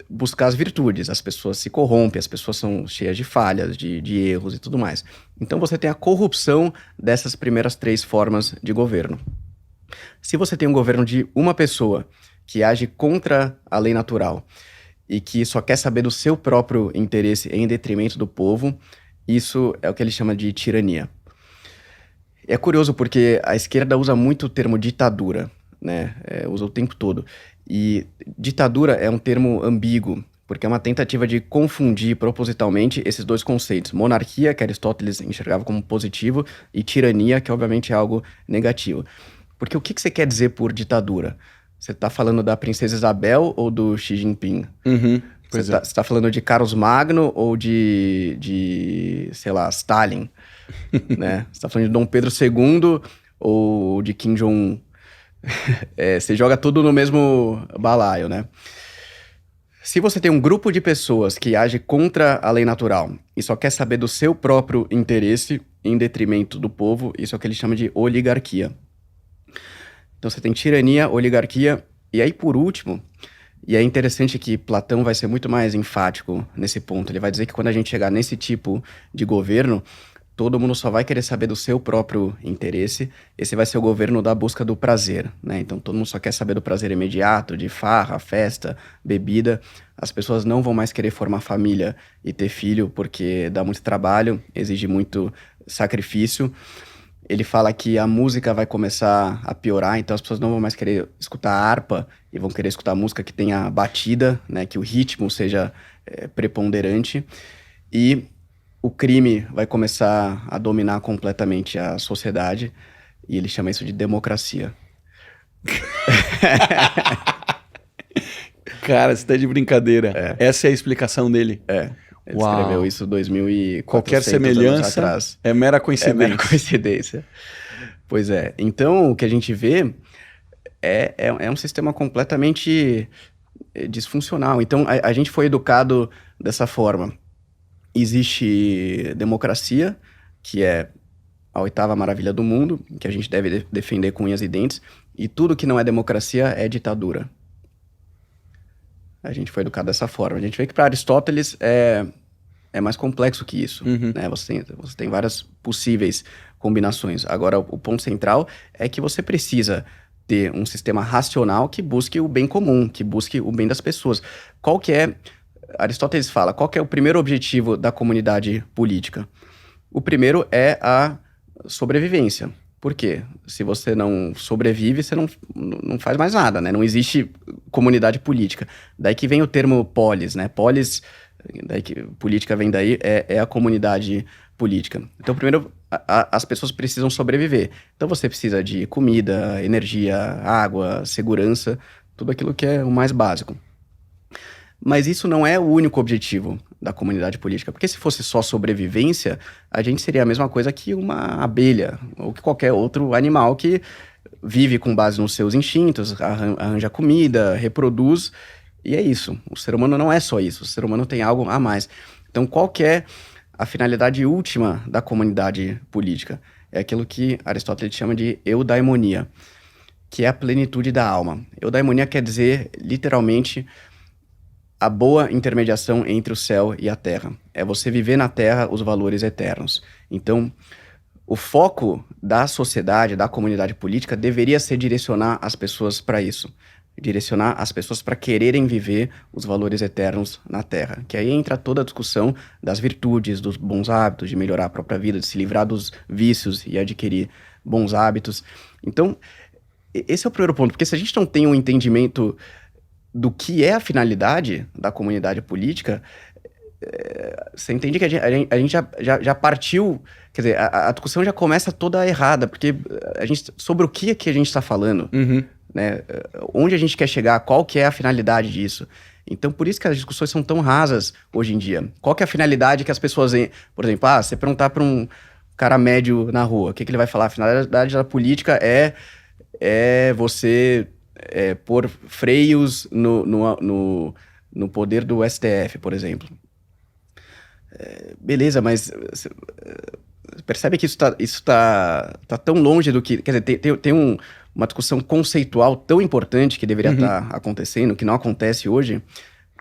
buscar as virtudes, as pessoas se corrompem, as pessoas são cheias de falhas, de erros e tudo mais. Então você tem a corrupção dessas primeiras 3 formas de governo. Se você tem um governo de uma pessoa que age contra a lei natural e que só quer saber do seu próprio interesse em detrimento do povo, isso é o que ele chama de tirania. É curioso porque a esquerda usa muito o termo ditadura, né? Usa o tempo todo. E ditadura é um termo ambíguo, porque é uma tentativa de confundir propositalmente esses 2 conceitos. Monarquia, que Aristóteles enxergava como positivo, e tirania, que obviamente é algo negativo. Porque o que você quer dizer por ditadura? Você está falando da princesa Isabel ou do Xi Jinping? Você está falando de Carlos Magno ou de sei lá, Stalin? Né? Você está falando de Dom Pedro II ou de Kim Jong-un? Você joga tudo no mesmo balaio, né? Se você tem um grupo de pessoas que age contra a lei natural e só quer saber do seu próprio interesse em detrimento do povo, isso é o que ele chama de oligarquia. Então você tem tirania, oligarquia, e aí por último, e é interessante que Platão vai ser muito mais enfático nesse ponto, ele vai dizer que quando a gente chegar nesse tipo de governo, todo mundo só vai querer saber do seu próprio interesse, esse vai ser o governo da busca do prazer, né? Então todo mundo só quer saber do prazer imediato, de farra, festa, bebida. As pessoas não vão mais querer formar família e ter filho porque dá muito trabalho, exige muito sacrifício. Ele fala que a música vai começar a piorar, então as pessoas não vão mais querer escutar harpa e vão querer escutar música que tenha batida, né? Que o ritmo seja preponderante. E o crime vai começar a dominar completamente a sociedade, e ele chama isso de democracia. Cara, você tá de brincadeira. Essa é a explicação dele. Ele escreveu isso 2.400 Qualquer semelhança atrás. é mera coincidência. É mera coincidência. Pois é. Então, o que a gente vê é um sistema completamente disfuncional. Então, a gente foi educado dessa forma. Existe democracia, que é a 8ª maravilha do mundo, que a gente deve defender com unhas e dentes, e tudo que não é democracia é ditadura. A gente foi educado dessa forma. A gente vê que para Aristóteles é mais complexo que isso. Né? Você tem várias possíveis combinações. Agora, o ponto central é que você precisa ter um sistema racional que busque o bem comum, que busque o bem das pessoas. Aristóteles fala, qual que é o primeiro objetivo da comunidade política? O primeiro é a sobrevivência. Por quê? Se você não sobrevive, você não faz mais nada, né? Não existe comunidade política. Daí que vem o termo polis, né? Polis, política vem daí, é a comunidade política. Então, primeiro, as pessoas precisam sobreviver. Então, você precisa de comida, energia, água, segurança, tudo aquilo que é o mais básico. Mas isso não é o único objetivo da comunidade política. Porque se fosse só sobrevivência, a gente seria a mesma coisa que uma abelha ou que qualquer outro animal que vive com base nos seus instintos, arranja comida, reproduz, e é isso. O ser humano não é só isso, o ser humano tem algo a mais. Então, qual que é a finalidade última da comunidade política? É aquilo que Aristóteles chama de eudaimonia, que é a plenitude da alma. Eudaimonia quer dizer, literalmente, a boa intermediação entre o céu e a terra. É você viver na terra os valores eternos. Então, o foco da sociedade, da comunidade política, deveria ser direcionar as pessoas para isso. Direcionar as pessoas para quererem viver os valores eternos na Terra. Que aí entra toda a discussão das virtudes, dos bons hábitos, de melhorar a própria vida, de se livrar dos vícios e adquirir bons hábitos. Então, esse é o primeiro ponto, porque se a gente não tem um entendimento do que é a finalidade da comunidade política, você entende que a gente já partiu, quer dizer, a discussão já começa toda errada, porque sobre o que é que a gente está falando? Né? Onde a gente quer chegar, qual que é a finalidade disso. Então, por isso que as discussões são tão rasas hoje em dia. Qual que é a finalidade que as pessoas... Por exemplo, você perguntar para um cara médio na rua, o que ele vai falar? A finalidade da política é você pôr freios no poder do STF, por exemplo. Beleza, mas... percebe que isso tá tão longe do que... Quer dizer, tem uma discussão conceitual tão importante que deveria estar acontecendo, que não acontece hoje,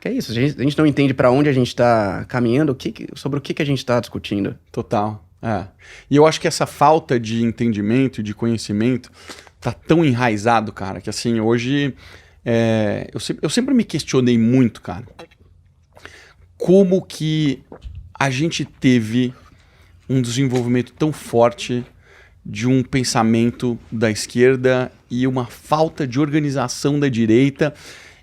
que é isso, a gente não entende para onde a gente está caminhando, sobre o que a gente está discutindo. Total, E eu acho que essa falta de entendimento, de conhecimento, tá tão enraizado, cara, que assim, hoje, eu sempre me questionei muito, cara, como que a gente teve um desenvolvimento tão forte de um pensamento da esquerda e uma falta de organização da direita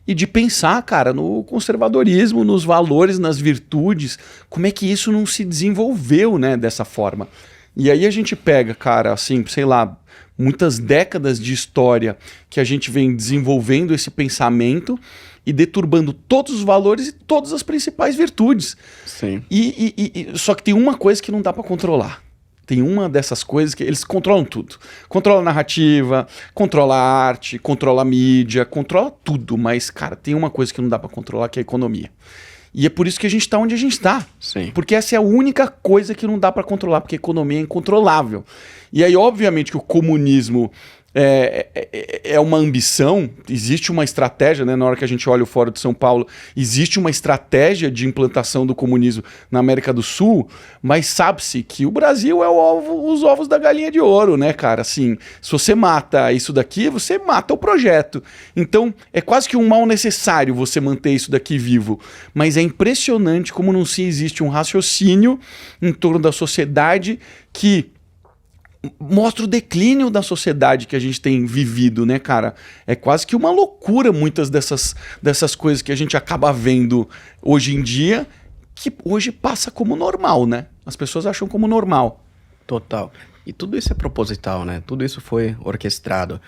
e de pensar, cara, no conservadorismo, nos valores, nas virtudes, como é que isso não se desenvolveu, né, dessa forma. E aí a gente pega, cara, assim, sei lá, muitas décadas de história que a gente vem desenvolvendo esse pensamento e deturbando todos os valores e todas as principais virtudes. Sim. Só que tem uma coisa que não dá para controlar. Tem uma dessas coisas que eles controlam tudo. Controla a narrativa, controla a arte, controla a mídia, controla tudo. Mas, cara, tem uma coisa que não dá pra controlar, que é a economia. E é por isso que a gente tá onde a gente tá. Sim. Porque essa é a única coisa que não dá pra controlar, porque a economia é incontrolável. E aí, obviamente, que o comunismo é uma ambição, existe uma estratégia, né? Na hora que a gente olha o Fórum de São Paulo, existe uma estratégia de implantação do comunismo na América do Sul, mas sabe-se que o Brasil é os ovos da galinha de ouro, né, cara? Assim, se você mata isso daqui, você mata o projeto. Então, é quase que um mal necessário você manter isso daqui vivo. Mas é impressionante como não se existe um raciocínio em torno da sociedade que mostra o declínio da sociedade que a gente tem vivido, né, cara? É quase que uma loucura muitas dessas coisas que a gente acaba vendo hoje em dia, que hoje passa como normal, né? As pessoas acham como normal. Total. E tudo isso é proposital, né? Tudo isso foi orquestrado.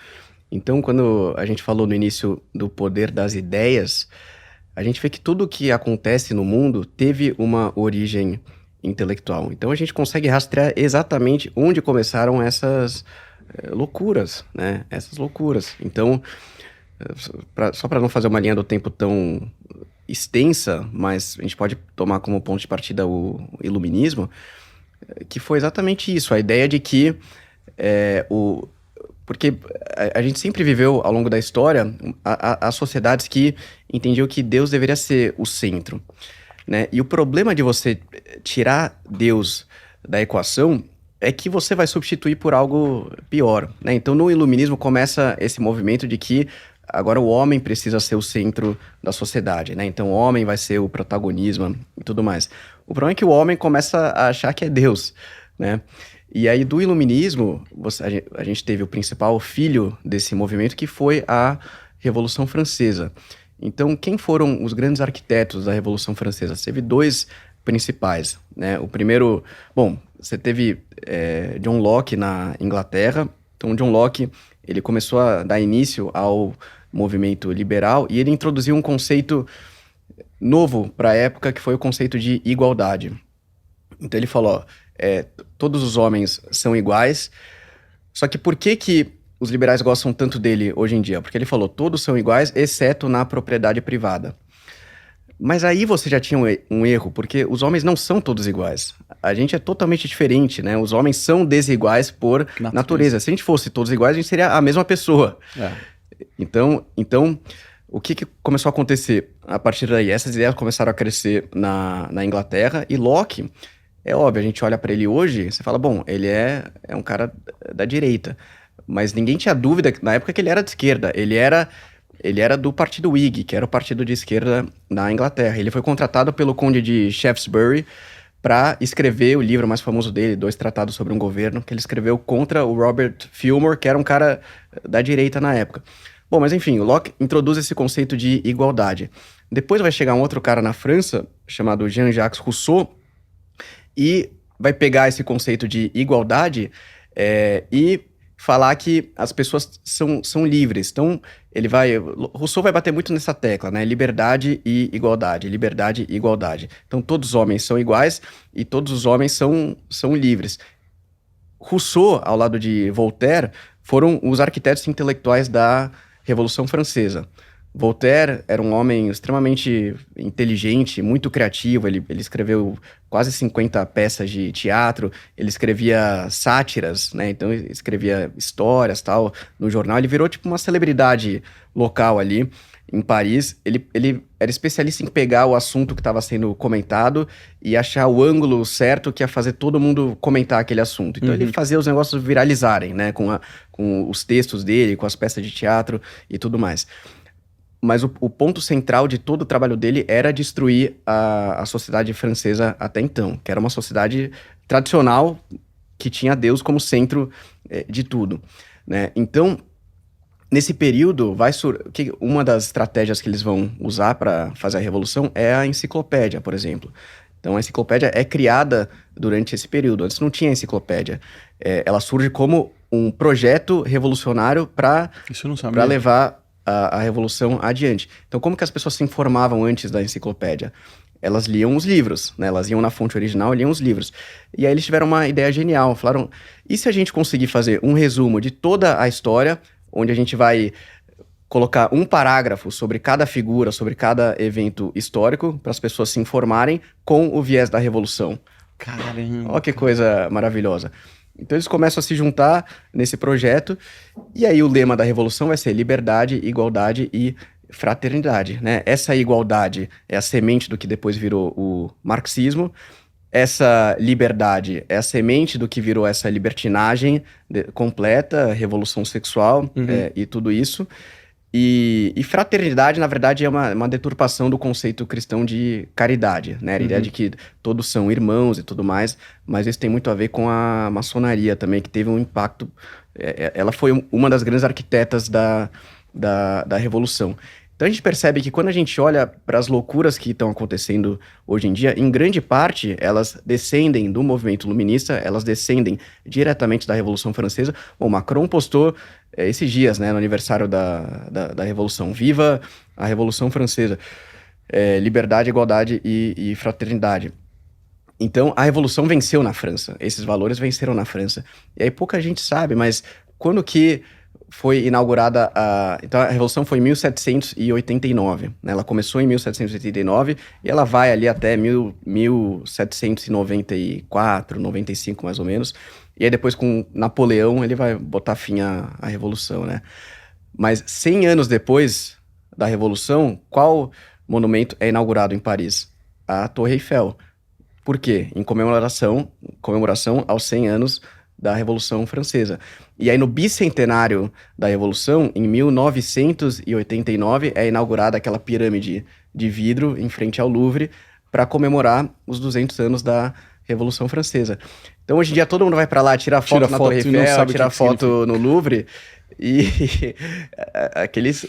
Então, quando a gente falou no início do poder das ideias, a gente vê que tudo que acontece no mundo teve uma origem intelectual. Então a gente consegue rastrear exatamente onde começaram essas loucuras, né? Essas loucuras. Então, só para não fazer uma linha do tempo tão extensa, mas a gente pode tomar como ponto de partida o iluminismo, que foi exatamente isso, a ideia de que porque a gente sempre viveu ao longo da história as sociedades que entendiam que Deus deveria ser o centro. Né? E o problema de você tirar Deus da equação é que você vai substituir por algo pior, né? Então, no iluminismo começa esse movimento de que agora o homem precisa ser o centro da sociedade, né? Então, o homem vai ser o protagonismo e tudo mais. O problema é que o homem começa a achar que é Deus, né? E aí, do iluminismo, a gente teve o principal filho desse movimento, que foi a Revolução Francesa. Então, quem foram os grandes arquitetos da Revolução Francesa? Você teve dois principais, né? O primeiro, você teve John Locke na Inglaterra. Então, John Locke, ele começou a dar início ao movimento liberal e ele introduziu um conceito novo para a época, que foi o conceito de igualdade. Então ele falou, ó, todos os homens são iguais, só que por que que os liberais gostam tanto dele hoje em dia? Porque ele falou, todos são iguais, exceto na propriedade privada. Mas aí você já tinha um erro, porque os homens não são todos iguais. A gente é totalmente diferente, né? Os homens são desiguais por natureza. Se a gente fosse todos iguais, a gente seria a mesma pessoa. Então, o que começou a acontecer a partir daí? Essas ideias começaram a crescer na Inglaterra, e Locke, é óbvio, a gente olha para ele hoje, você fala, bom, ele é um cara da direita. Mas ninguém tinha dúvida na época que ele era de esquerda. Ele era do partido Whig, que era o partido de esquerda na Inglaterra. Ele foi contratado pelo conde de Shaftesbury para escrever o livro mais famoso dele, 2 Tratados sobre um Governo, que ele escreveu contra o Robert Fillmore, que era um cara da direita na época. Bom, mas enfim, o Locke introduz esse conceito de igualdade. Depois vai chegar um outro cara na França, chamado Jean-Jacques Rousseau, e vai pegar esse conceito de igualdade e falar que as pessoas são livres. Então, Rousseau vai bater muito nessa tecla, né? Liberdade e igualdade, liberdade e igualdade. Então, todos os homens são iguais e todos os homens são livres. Rousseau, ao lado de Voltaire, foram os arquitetos intelectuais da Revolução Francesa. Voltaire era um homem extremamente inteligente, muito criativo, ele escreveu quase 50 peças de teatro, ele escrevia sátiras, né? Então ele escrevia histórias, tal, no jornal. Ele virou tipo uma celebridade local ali em Paris. Ele era especialista em pegar o assunto que estava sendo comentado e achar o ângulo certo que ia fazer todo mundo comentar aquele assunto. Então ele fazia os negócios viralizarem, né? Com os textos dele, com as peças de teatro e tudo mais. Mas o ponto central de todo o trabalho dele era destruir a sociedade francesa até então, que era uma sociedade tradicional que tinha Deus como centro de tudo, né? Então, nesse período, uma das estratégias que eles vão usar para fazer a revolução é a enciclopédia, por exemplo. Então, a enciclopédia é criada durante esse período. Antes não tinha enciclopédia. Ela surge como um projeto revolucionário para levar a revolução adiante. Então, como que as pessoas se informavam antes da enciclopédia? Elas liam os livros, né? Elas iam na fonte original e liam os livros. E aí eles tiveram uma ideia genial. Falaram, e se a gente conseguir fazer um resumo de toda a história, onde a gente vai colocar um parágrafo sobre cada figura, sobre cada evento histórico, para as pessoas se informarem com o viés da revolução. Caramba! Olha que coisa maravilhosa. Então eles começam a se juntar nesse projeto, e aí o lema da revolução vai ser liberdade, igualdade e fraternidade, né? Essa igualdade é a semente do que depois virou o marxismo, essa liberdade é a semente do que virou essa libertinagem completa, revolução sexual e tudo isso. E fraternidade, na verdade, é uma deturpação do conceito cristão de caridade, né? A ideia de que todos são irmãos e tudo mais, mas isso tem muito a ver com a maçonaria também, que teve um impacto. Ela foi uma das grandes arquitetas da Revolução. Então a gente percebe que quando a gente olha para as loucuras que estão acontecendo hoje em dia, em grande parte elas descendem do movimento iluminista, elas descendem diretamente da Revolução Francesa. O Macron postou esses dias, né, no aniversário da Revolução, viva a Revolução Francesa, liberdade, igualdade e fraternidade. Então a Revolução venceu na França, esses valores venceram na França. E aí pouca gente sabe, mas quando que foi inaugurada então a Revolução foi em 1789, né? Ela começou em 1789 e ela vai ali até 1794, 95 mais ou menos. E aí depois com Napoleão ele vai botar fim à Revolução, né? Mas 100 anos depois da Revolução, qual monumento é inaugurado em Paris? A Torre Eiffel. Por quê? Em comemoração aos 100 anos da Revolução Francesa. E aí no bicentenário da Revolução, em 1989, é inaugurada aquela pirâmide de vidro em frente ao Louvre para comemorar os 200 anos da Revolução Francesa. Então hoje em dia todo mundo vai para lá, tira foto na Torre Eiffel, tira foto no Louvre, e aqueles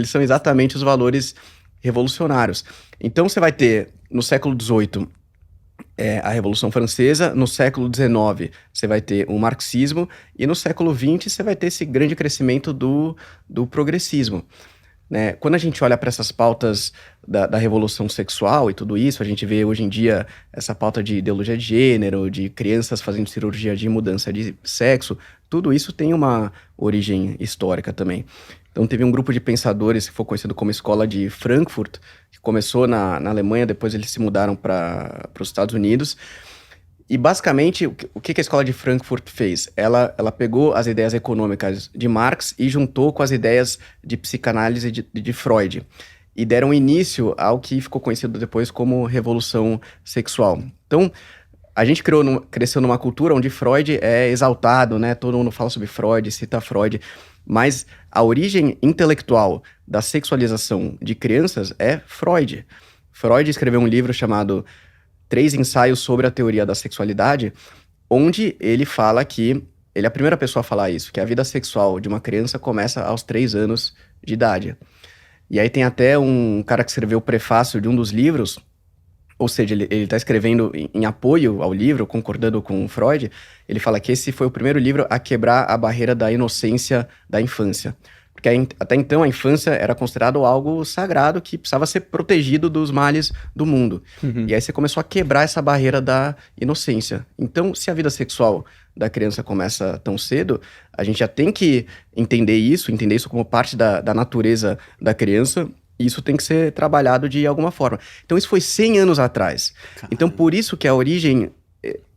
são exatamente os valores revolucionários. Então você vai ter, no século XVIII, a Revolução Francesa, no século XIX você vai ter o marxismo, e no século XX você vai ter esse grande crescimento do progressismo. né? Quando a gente olha para essas pautas da revolução sexual e tudo isso, a gente vê hoje em dia essa pauta de ideologia de gênero, de crianças fazendo cirurgia de mudança de sexo, tudo isso tem uma origem histórica também. Então teve um grupo de pensadores que foi conhecido como Escola de Frankfurt, que começou na Alemanha, depois eles se mudaram para os Estados Unidos. E basicamente, o que a Escola de Frankfurt fez? Ela pegou as ideias econômicas de Marx e juntou com as ideias de psicanálise de Freud. E deram início ao que ficou conhecido depois como Revolução Sexual. Então, a gente cresceu numa cultura onde Freud é exaltado, né? Todo mundo fala sobre Freud, cita Freud. Mas a origem intelectual da sexualização de crianças é Freud. Freud escreveu um livro chamado 3 ensaios sobre a teoria da sexualidade, onde ele fala que, ele é a primeira pessoa a falar isso, que a vida sexual de uma criança começa aos 3 anos de idade. E aí tem até um cara que escreveu o prefácio de um dos livros, ou seja, ele está escrevendo em apoio ao livro, concordando com Freud, ele fala que esse foi o primeiro livro a quebrar a barreira da inocência da infância. Porque até então a infância era considerado algo sagrado que precisava ser protegido dos males do mundo. Uhum. E aí você começou a quebrar essa barreira da inocência. Então, se a vida sexual da criança começa tão cedo, a gente já tem que entender isso como parte da natureza da criança. E isso tem que ser trabalhado de alguma forma. Então, isso foi 100 anos atrás. Caramba. Então, por isso que a origem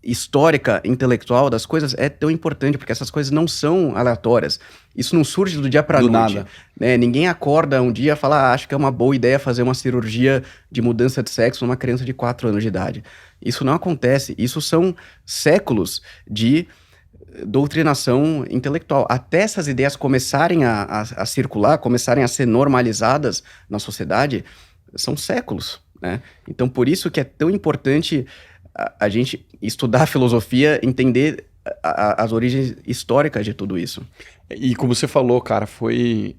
histórica, intelectual das coisas é tão importante, porque essas coisas não são aleatórias. Isso não surge do dia pra noite. Nada. Né? Ninguém acorda um dia e fala, acho que é uma boa ideia fazer uma cirurgia de mudança de sexo numa criança de 4 anos de idade. Isso não acontece. Isso são séculos de doutrinação intelectual. Até essas ideias começarem a circular, começarem a ser normalizadas na sociedade, são séculos, né? Então, por isso que é tão importante a gente estudar a filosofia, entender as origens históricas de tudo isso. E como você falou, cara,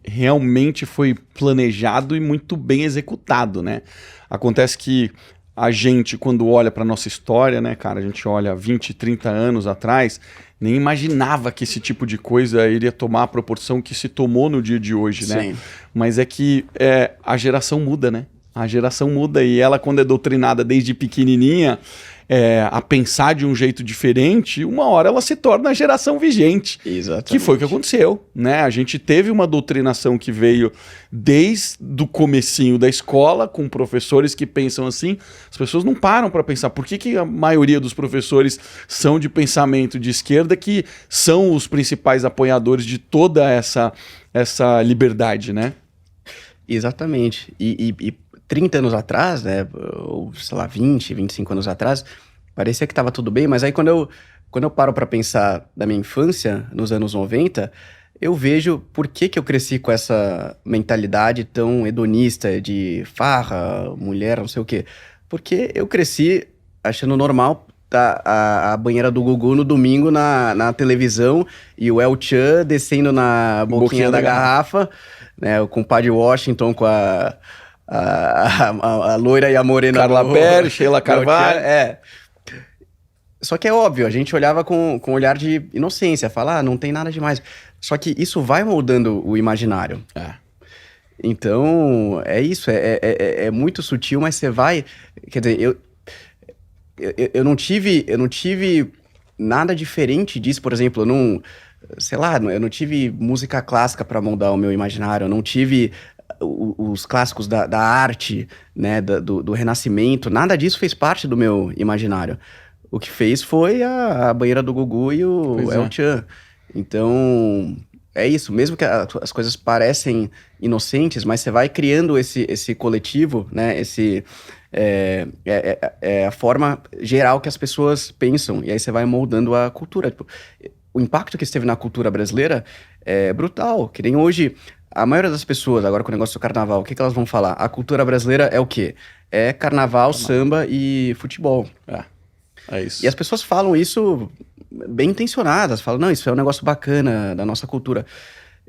realmente foi planejado e muito bem executado, né? Acontece que a gente, quando olha para nossa história, né, cara, a gente olha 20, 30 anos atrás, nem imaginava que esse tipo de coisa iria tomar a proporção que se tomou no dia de hoje, né? Sim. Mas é que a geração muda, né? A geração muda e ela, quando é doutrinada desde pequenininha a pensar de um jeito diferente, uma hora ela se torna a geração vigente. Exatamente. Que foi o que aconteceu, né? A gente teve uma doutrinação que veio desde o comecinho da escola, com professores que pensam assim. As pessoas não param para pensar por que a maioria dos professores são de pensamento de esquerda, que são os principais apoiadores de toda essa liberdade, né? Exatamente. E 30 anos atrás, né, ou sei lá, 20, 25 anos atrás, parecia que estava tudo bem, mas aí quando eu paro para pensar da minha infância, nos anos 90, eu vejo por que eu cresci com essa mentalidade tão hedonista de farra, mulher, não sei o quê. Porque eu cresci achando normal a banheira do Gugu no domingo na televisão e o El Chan descendo na boquinha da garrafa, né, o compadre Washington com a loira e a morena. Carla Perry, Sheila Carvalho. Só que é óbvio, a gente olhava com um olhar de inocência, falar, não tem nada demais. Só que isso vai moldando o imaginário. Então, é isso, é muito sutil, mas você vai... Quer dizer, eu não tive nada diferente disso, por exemplo, eu não tive música clássica para moldar o meu imaginário, eu não tive os clássicos da arte, né, do Renascimento, nada disso fez parte do meu imaginário. O que fez foi a banheira do Gugu e o El Chan. Então, é isso, mesmo que as coisas parecem inocentes, mas você vai criando esse coletivo, né, a forma geral que as pessoas pensam, e aí você vai moldando a cultura. Tipo, o impacto que esteve na cultura brasileira é brutal, que nem hoje... A maioria das pessoas, agora com o negócio do carnaval, o que elas vão falar? A cultura brasileira é o quê? É carnaval, samba e futebol. É isso. E as pessoas falam isso bem intencionadas, falam, não, isso é um negócio bacana da nossa cultura.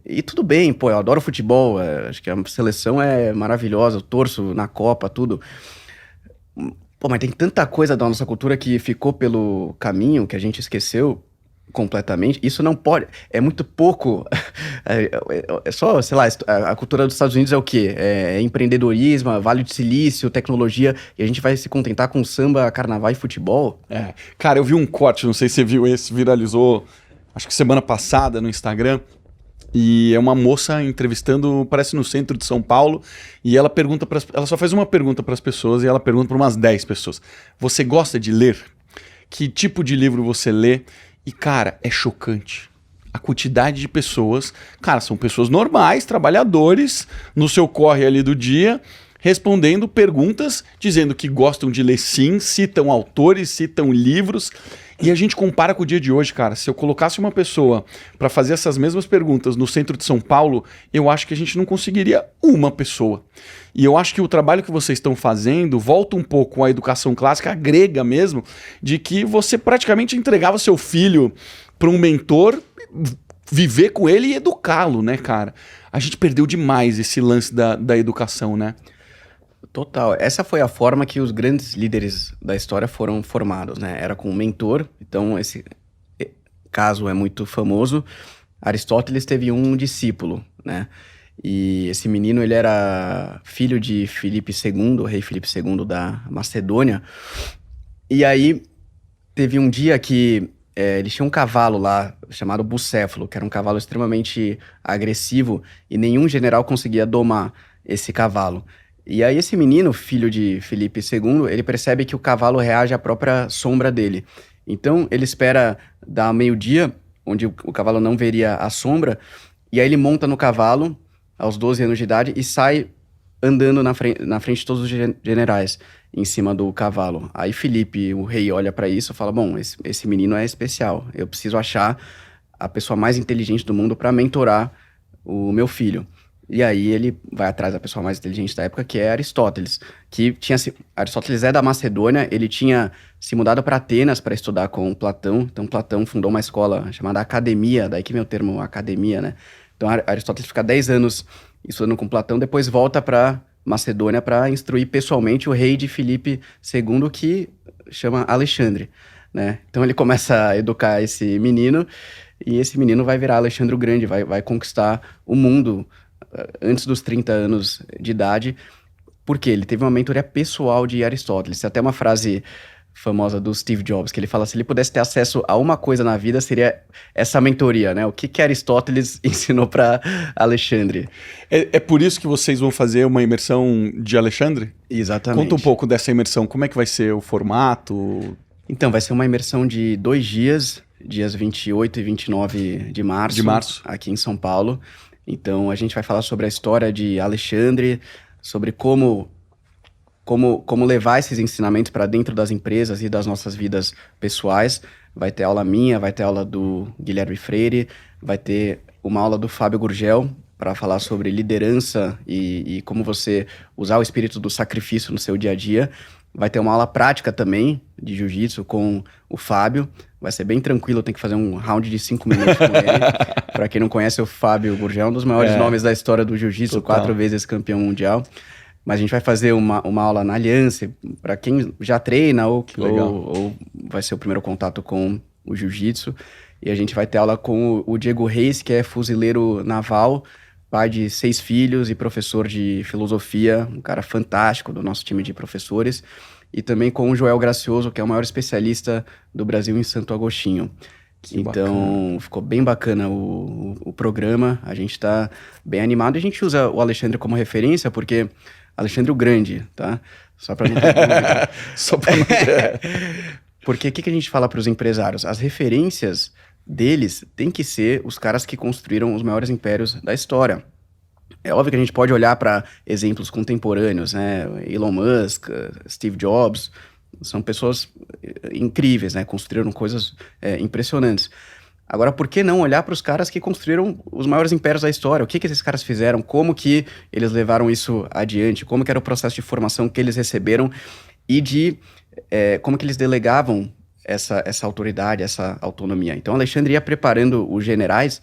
E tudo bem, pô, eu adoro futebol, acho que a seleção é maravilhosa, eu torço na Copa, tudo. Pô, mas tem tanta coisa da nossa cultura que ficou pelo caminho, que a gente esqueceu. completamente. Isso não pode. É muito pouco. É só, sei lá, a cultura dos Estados Unidos é o quê? É empreendedorismo, Vale do Silício, tecnologia, e a gente vai se contentar com samba, carnaval e futebol? Cara, eu vi um corte, não sei se você viu esse, viralizou, acho que semana passada no Instagram. E é uma moça entrevistando, parece no centro de São Paulo, e ela pergunta ela só faz uma pergunta para as pessoas e ela pergunta para umas 10 pessoas: você gosta de ler? Que tipo de livro você lê? E cara, é chocante. A quantidade de pessoas, cara, são pessoas normais, trabalhadores, no seu corre ali do dia, respondendo perguntas, dizendo que gostam de ler sim, citam autores, citam livros. E a gente compara com o dia de hoje, cara. Se eu colocasse uma pessoa para fazer essas mesmas perguntas no centro de São Paulo, eu acho que a gente não conseguiria uma pessoa. E eu acho que o trabalho que vocês estão fazendo volta um pouco à educação clássica, a grega mesmo, de que você praticamente entregava seu filho para um mentor, viver com ele e educá-lo, né, cara? A gente perdeu demais esse lance da educação, né? Total. Essa foi a forma que os grandes líderes da história foram formados, né? Era com um mentor. Então, esse caso é muito famoso. Aristóteles teve um discípulo, né? E esse menino, ele era filho de Filipe II, o rei Filipe II da Macedônia. E aí, teve um dia que eles tinham um cavalo lá, chamado Bucéfalo, que era um cavalo extremamente agressivo, e nenhum general conseguia domar esse cavalo. E aí esse menino, filho de Filipe II, ele percebe que o cavalo reage à própria sombra dele. Então ele espera dar meio-dia, onde o cavalo não veria a sombra, e aí ele monta no cavalo, aos 12 anos de idade, e sai andando na frente de todos os generais, em cima do cavalo. Aí Filipe, o rei, olha pra isso e fala: bom, esse menino é especial, eu preciso achar a pessoa mais inteligente do mundo para mentorar o meu filho. E aí ele vai atrás da pessoa mais inteligente da época, que é Aristóteles, que tinha Aristóteles é da Macedônia, ele tinha se mudado para Atenas para estudar com Platão. Então Platão fundou uma escola chamada Academia, daí que vem o termo academia, né? Então Aristóteles fica 10 anos estudando com Platão, depois volta para Macedônia para instruir pessoalmente o rei de Filipe II, que chama Alexandre, né? Então ele começa a educar esse menino, e esse menino vai virar Alexandre o Grande, vai conquistar o mundo antes dos 30 anos de idade, porque ele teve uma mentoria pessoal de Aristóteles. Tem até uma frase famosa do Steve Jobs, que ele fala: se ele pudesse ter acesso a uma coisa na vida, seria essa mentoria, né? O que Aristóteles ensinou para Alexandre. É por isso que vocês vão fazer uma imersão de Alexandre? Exatamente. Conta um pouco dessa imersão, como é que vai ser o formato? Então, vai ser uma imersão de 2 dias, dias 28 e 29 de março, aqui em São Paulo. Então, a gente vai falar sobre a história de Alexandre, sobre como levar esses ensinamentos para dentro das empresas e das nossas vidas pessoais. Vai ter aula minha, vai ter aula do Guilherme Freire, vai ter uma aula do Fábio Gurgel para falar sobre liderança e como você usar o espírito do sacrifício no seu dia a dia. Vai ter uma aula prática também de jiu-jitsu com o Fábio. Vai ser bem tranquilo, tem que fazer um round de 5 minutos com ele. Para quem não conhece, o Fábio Gurgel é um dos maiores nomes da história do jiu-jitsu, 4 vezes campeão mundial. Mas a gente vai fazer uma aula na Aliança, para quem já treina ou vai ser o primeiro contato com o jiu-jitsu. E a gente vai ter aula com o Diego Reis, que é fuzileiro naval, pai de 6 filhos e professor de filosofia, um cara fantástico do nosso time de professores. E também com o Joel Gracioso, que é o maior especialista do Brasil em Santo Agostinho. Então, ficou bem bacana o programa, a gente tá bem animado. E a gente usa o Alexandre como referência, porque Alexandre o Grande, tá? Só para não ter dúvida. Só para não ter... Porque o que a gente fala para os empresários? As referências deles têm que ser os caras que construíram os maiores impérios da história. É óbvio que a gente pode olhar para exemplos contemporâneos, né? Elon Musk, Steve Jobs, são pessoas incríveis, né? Construíram coisas impressionantes. Agora, por que não olhar para os caras que construíram os maiores impérios da história? O que esses caras fizeram? Como que eles levaram isso adiante? Como que era o processo de formação que eles receberam? E como que eles delegavam essa autoridade, essa autonomia? Então, Alexandre ia preparando os generais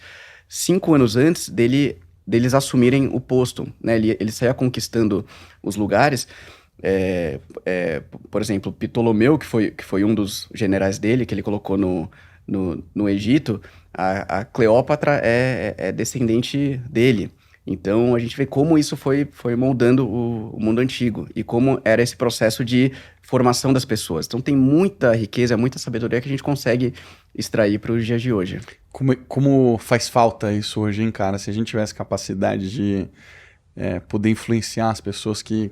5 anos antes deles assumirem o posto, né? Ele saía conquistando os lugares. Por exemplo, Ptolomeu, que foi um dos generais dele, que ele colocou no Egito, a Cleópatra é descendente dele. Então a gente vê como isso foi moldando o mundo antigo e como era esse processo de formação das pessoas. Então tem muita riqueza, muita sabedoria que a gente consegue extrair para os dias de hoje. Como faz falta isso hoje, hein, cara? Se a gente tivesse capacidade de poder influenciar as pessoas que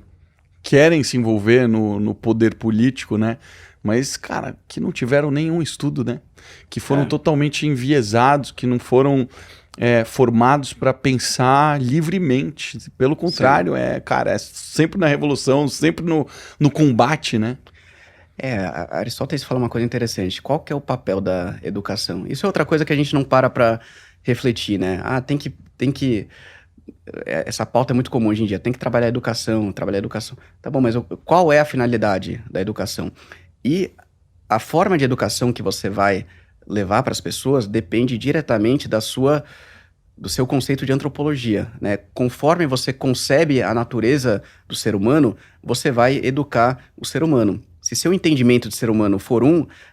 querem se envolver no poder político, né? Mas, cara, que não tiveram nenhum estudo, né? Que foram totalmente enviesados, que não foram formados para pensar livremente. Pelo contrário, cara, é sempre na revolução, sempre no combate, né? Aristóteles fala uma coisa interessante. Qual que é o papel da educação? Isso é outra coisa que a gente não para refletir, né? Tem que... Essa pauta é muito comum hoje em dia. Tem que trabalhar a educação, trabalhar a educação. Tá bom, mas qual é a finalidade da educação? E a forma de educação que você vai levar para as pessoas depende diretamente do seu conceito de antropologia, né? Conforme você concebe a natureza do ser humano, você vai educar o ser humano. Se seu entendimento de ser humano for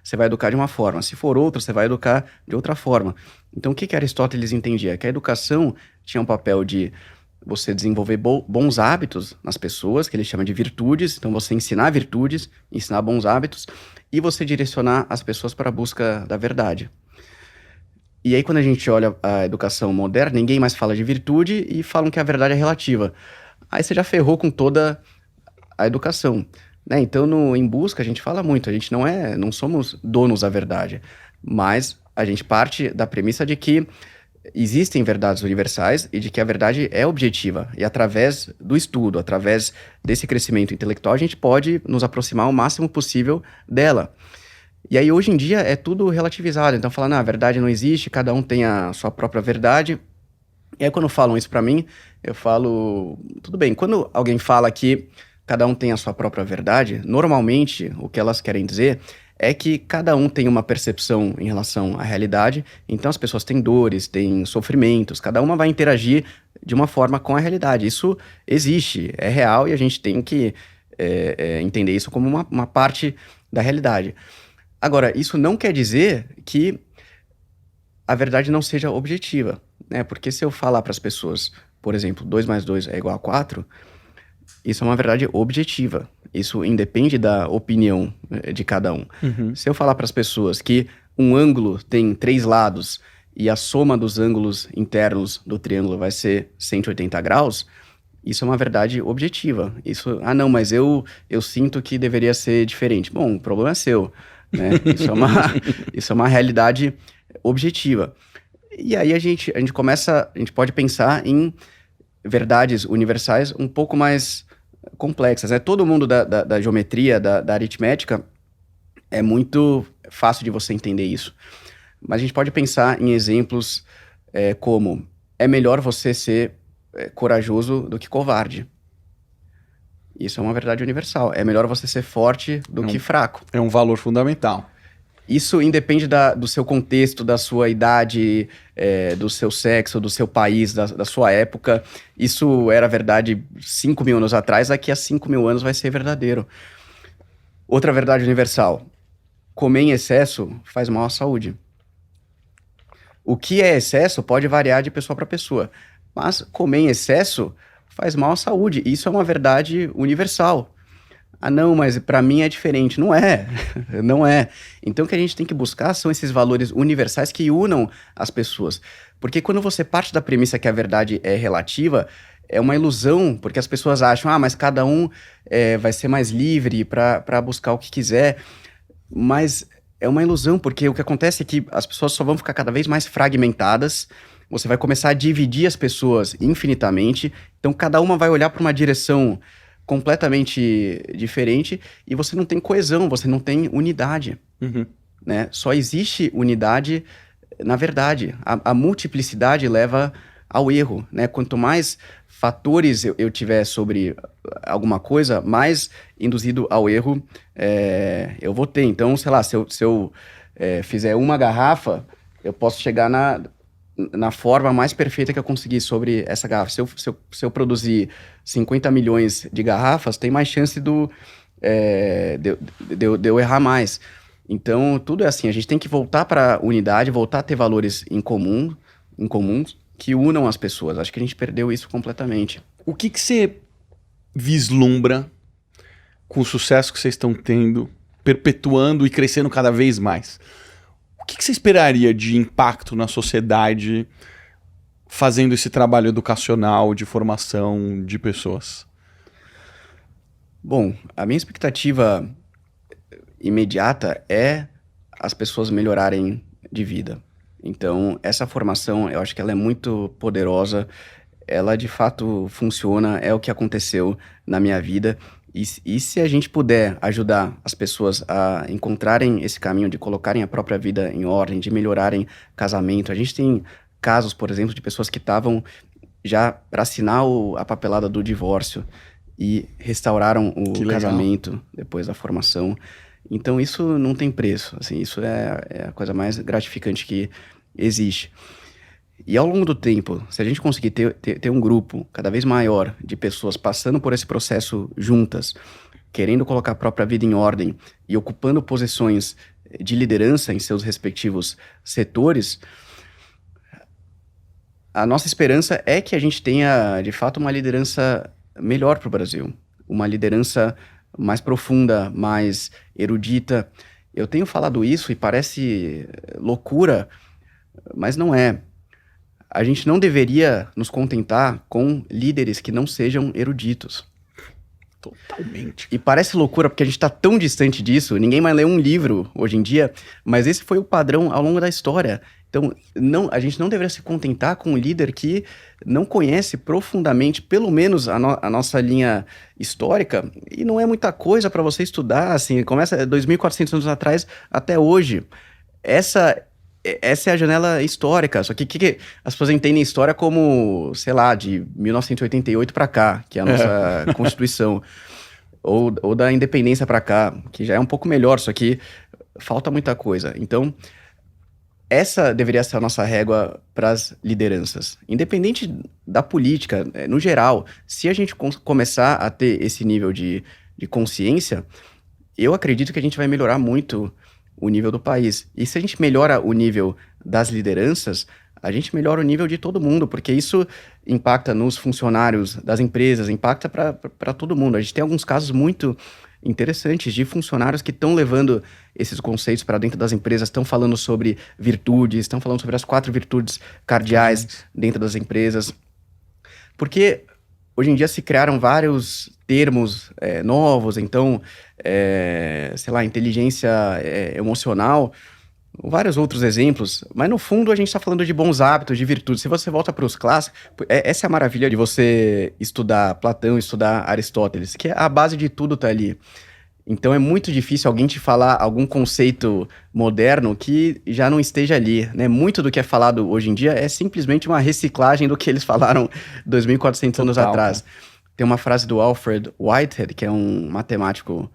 você vai educar de uma forma. Se for outro, você vai educar de outra forma. Então, o que Aristóteles entendia? Que a educação tinha um papel de você desenvolver bons hábitos nas pessoas, que ele chama de virtudes. Então, você ensinar virtudes, ensinar bons hábitos, e você direcionar as pessoas para a busca da verdade. E aí, quando a gente olha a educação moderna, ninguém mais fala de virtude e falam que a verdade é relativa. Aí você já ferrou com toda a educação, né? Então, em busca, a gente fala muito. A gente não somos donos da verdade, mas a gente parte da premissa de que existem verdades universais e de que a verdade é objetiva. E através do estudo, através desse crescimento intelectual, a gente pode nos aproximar o máximo possível dela. E aí, hoje em dia, é tudo relativizado. Então, falando, a verdade não existe, cada um tem a sua própria verdade. E aí, quando falam isso pra mim, eu falo, tudo bem. Quando alguém fala que cada um tem a sua própria verdade, normalmente, o que elas querem dizer é que cada um tem uma percepção em relação à realidade. Então, as pessoas têm dores, têm sofrimentos, cada uma vai interagir de uma forma com a realidade. Isso existe, é real, e a gente tem que entender isso como uma parte da realidade. Agora, isso não quer dizer que a verdade não seja objetiva, né? Porque se eu falar para as pessoas, por exemplo, 2 mais 2 é igual a 4, isso é uma verdade objetiva. Isso independe da opinião de cada um. Uhum. Se eu falar para as pessoas que um ângulo tem 3 lados e a soma dos ângulos internos do triângulo vai ser 180 graus, isso é uma verdade objetiva. Isso, não, mas eu sinto que deveria ser diferente. Bom, o problema é seu, né? Isso é uma realidade objetiva. E aí a gente pode pensar em verdades universais um pouco mais complexas, né? Todo mundo da geometria, da aritmética, é muito fácil de você entender isso. Mas a gente pode pensar em exemplos como é melhor você ser corajoso do que covarde. Isso é uma verdade universal. É melhor você ser forte do que fraco. É um valor fundamental. Isso independe do seu contexto, da sua idade, do seu sexo, do seu país, da sua época. Isso era verdade 5.000 anos atrás, daqui a 5.000 anos vai ser verdadeiro. Outra verdade universal. Comer em excesso faz mal à saúde. O que é excesso pode variar de pessoa para pessoa, mas comer em excesso faz mal à saúde. Isso é uma verdade universal. Não, mas para mim é diferente. Não é. Não é. Então o que a gente tem que buscar são esses valores universais que unam as pessoas. Porque quando você parte da premissa que a verdade é relativa, é uma ilusão, porque as pessoas acham, mas cada um vai ser mais livre para buscar o que quiser. Mas é uma ilusão, porque o que acontece é que as pessoas só vão ficar cada vez mais fragmentadas. Você vai começar a dividir as pessoas infinitamente. Então cada uma vai olhar para uma direção completamente diferente e você não tem coesão, você não tem unidade. Uhum. Né? Só existe unidade na verdade. A multiplicidade leva ao erro. Né? Quanto mais fatores eu tiver sobre alguma coisa, mais induzido ao erro eu vou ter. Então, sei lá, se eu fizer uma garrafa, eu posso chegar na forma mais perfeita que eu conseguir sobre essa garrafa. Se eu produzir 50 milhões de garrafas, tem mais chance de eu errar mais. Então, tudo é assim, a gente tem que voltar para a unidade, voltar a ter valores em comuns, que unam as pessoas. Acho que a gente perdeu isso completamente. O que que você vislumbra com o sucesso que vocês estão tendo, perpetuando e crescendo cada vez mais? O que que você esperaria de impacto na sociedade fazendo esse trabalho educacional, de formação de pessoas? Bom, a minha expectativa imediata é as pessoas melhorarem de vida. Então, essa formação, eu acho que ela é muito poderosa, ela de fato funciona, é o que aconteceu na minha vida. E se a gente puder ajudar as pessoas a encontrarem esse caminho de colocarem a própria vida em ordem, de melhorarem casamento, a gente tem casos, por exemplo, de pessoas que estavam já para assinar a papelada do divórcio e restauraram o Que legal. casamento depois da formação. Então isso não tem preço, assim, isso é a coisa mais gratificante que existe. E ao longo do tempo, se a gente conseguir ter um grupo cada vez maior de pessoas passando por esse processo juntas, querendo colocar a própria vida em ordem e ocupando posições de liderança em seus respectivos setores, a nossa esperança é que a gente tenha, de fato, uma liderança melhor para o Brasil. Uma liderança mais profunda, mais erudita. Eu tenho falado isso e parece loucura, mas não é. A gente não deveria nos contentar com líderes que não sejam eruditos. Totalmente. E parece loucura porque a gente está tão distante disso, ninguém mais lê um livro hoje em dia, mas esse foi o padrão ao longo da história. Então, a gente não deveria se contentar com um líder que não conhece profundamente, pelo menos a nossa linha histórica, e não é muita coisa para você estudar, assim, começa 2.400 anos atrás até hoje. Essa é a janela histórica, só que as pessoas entendem história como, sei lá, de 1988 para cá, que é a nossa Constituição, ou da independência para cá, que já é um pouco melhor, só que falta muita coisa. Então, essa deveria ser a nossa régua para as lideranças. Independente da política, no geral, se a gente começar a ter esse nível de consciência, eu acredito que a gente vai melhorar muito o nível do país. E se a gente melhora o nível das lideranças, a gente melhora o nível de todo mundo, porque isso impacta nos funcionários das empresas, impacta para todo mundo. A gente tem alguns casos muito interessantes de funcionários que estão levando esses conceitos para dentro das empresas, estão falando sobre virtudes, estão falando sobre as 4 virtudes cardeais dentro das empresas. Porque hoje em dia se criaram vários termos novos, então, sei lá, inteligência emocional, vários outros exemplos, mas no fundo a gente está falando de bons hábitos, de virtudes. Se você volta para os clássicos, essa é a maravilha de você estudar Platão, estudar Aristóteles, que a base de tudo está ali. Então é muito difícil alguém te falar algum conceito moderno que já não esteja ali, né? Muito do que é falado hoje em dia é simplesmente uma reciclagem do que eles falaram 2.400 anos atrás. Tem uma frase do Alfred Whitehead, que é um matemático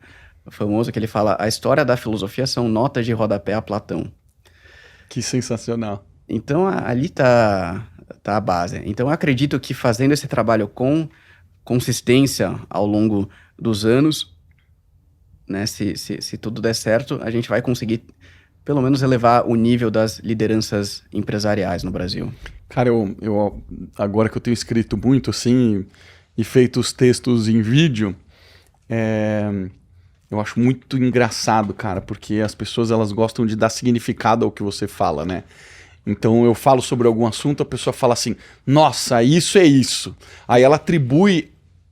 famoso, que ele fala: a história da filosofia são notas de rodapé a Platão. Que sensacional. Então ali tá a base. Então eu acredito que fazendo esse trabalho com consistência ao longo dos anos, né, se tudo der certo, a gente vai conseguir pelo menos elevar o nível das lideranças empresariais no Brasil. Cara, eu agora que eu tenho escrito muito assim e feito os textos em vídeo, eu acho muito engraçado, cara, porque as pessoas elas gostam de dar significado ao que você fala, né? Então eu falo sobre algum assunto, a pessoa fala assim: nossa, isso é isso. Aí ela atribui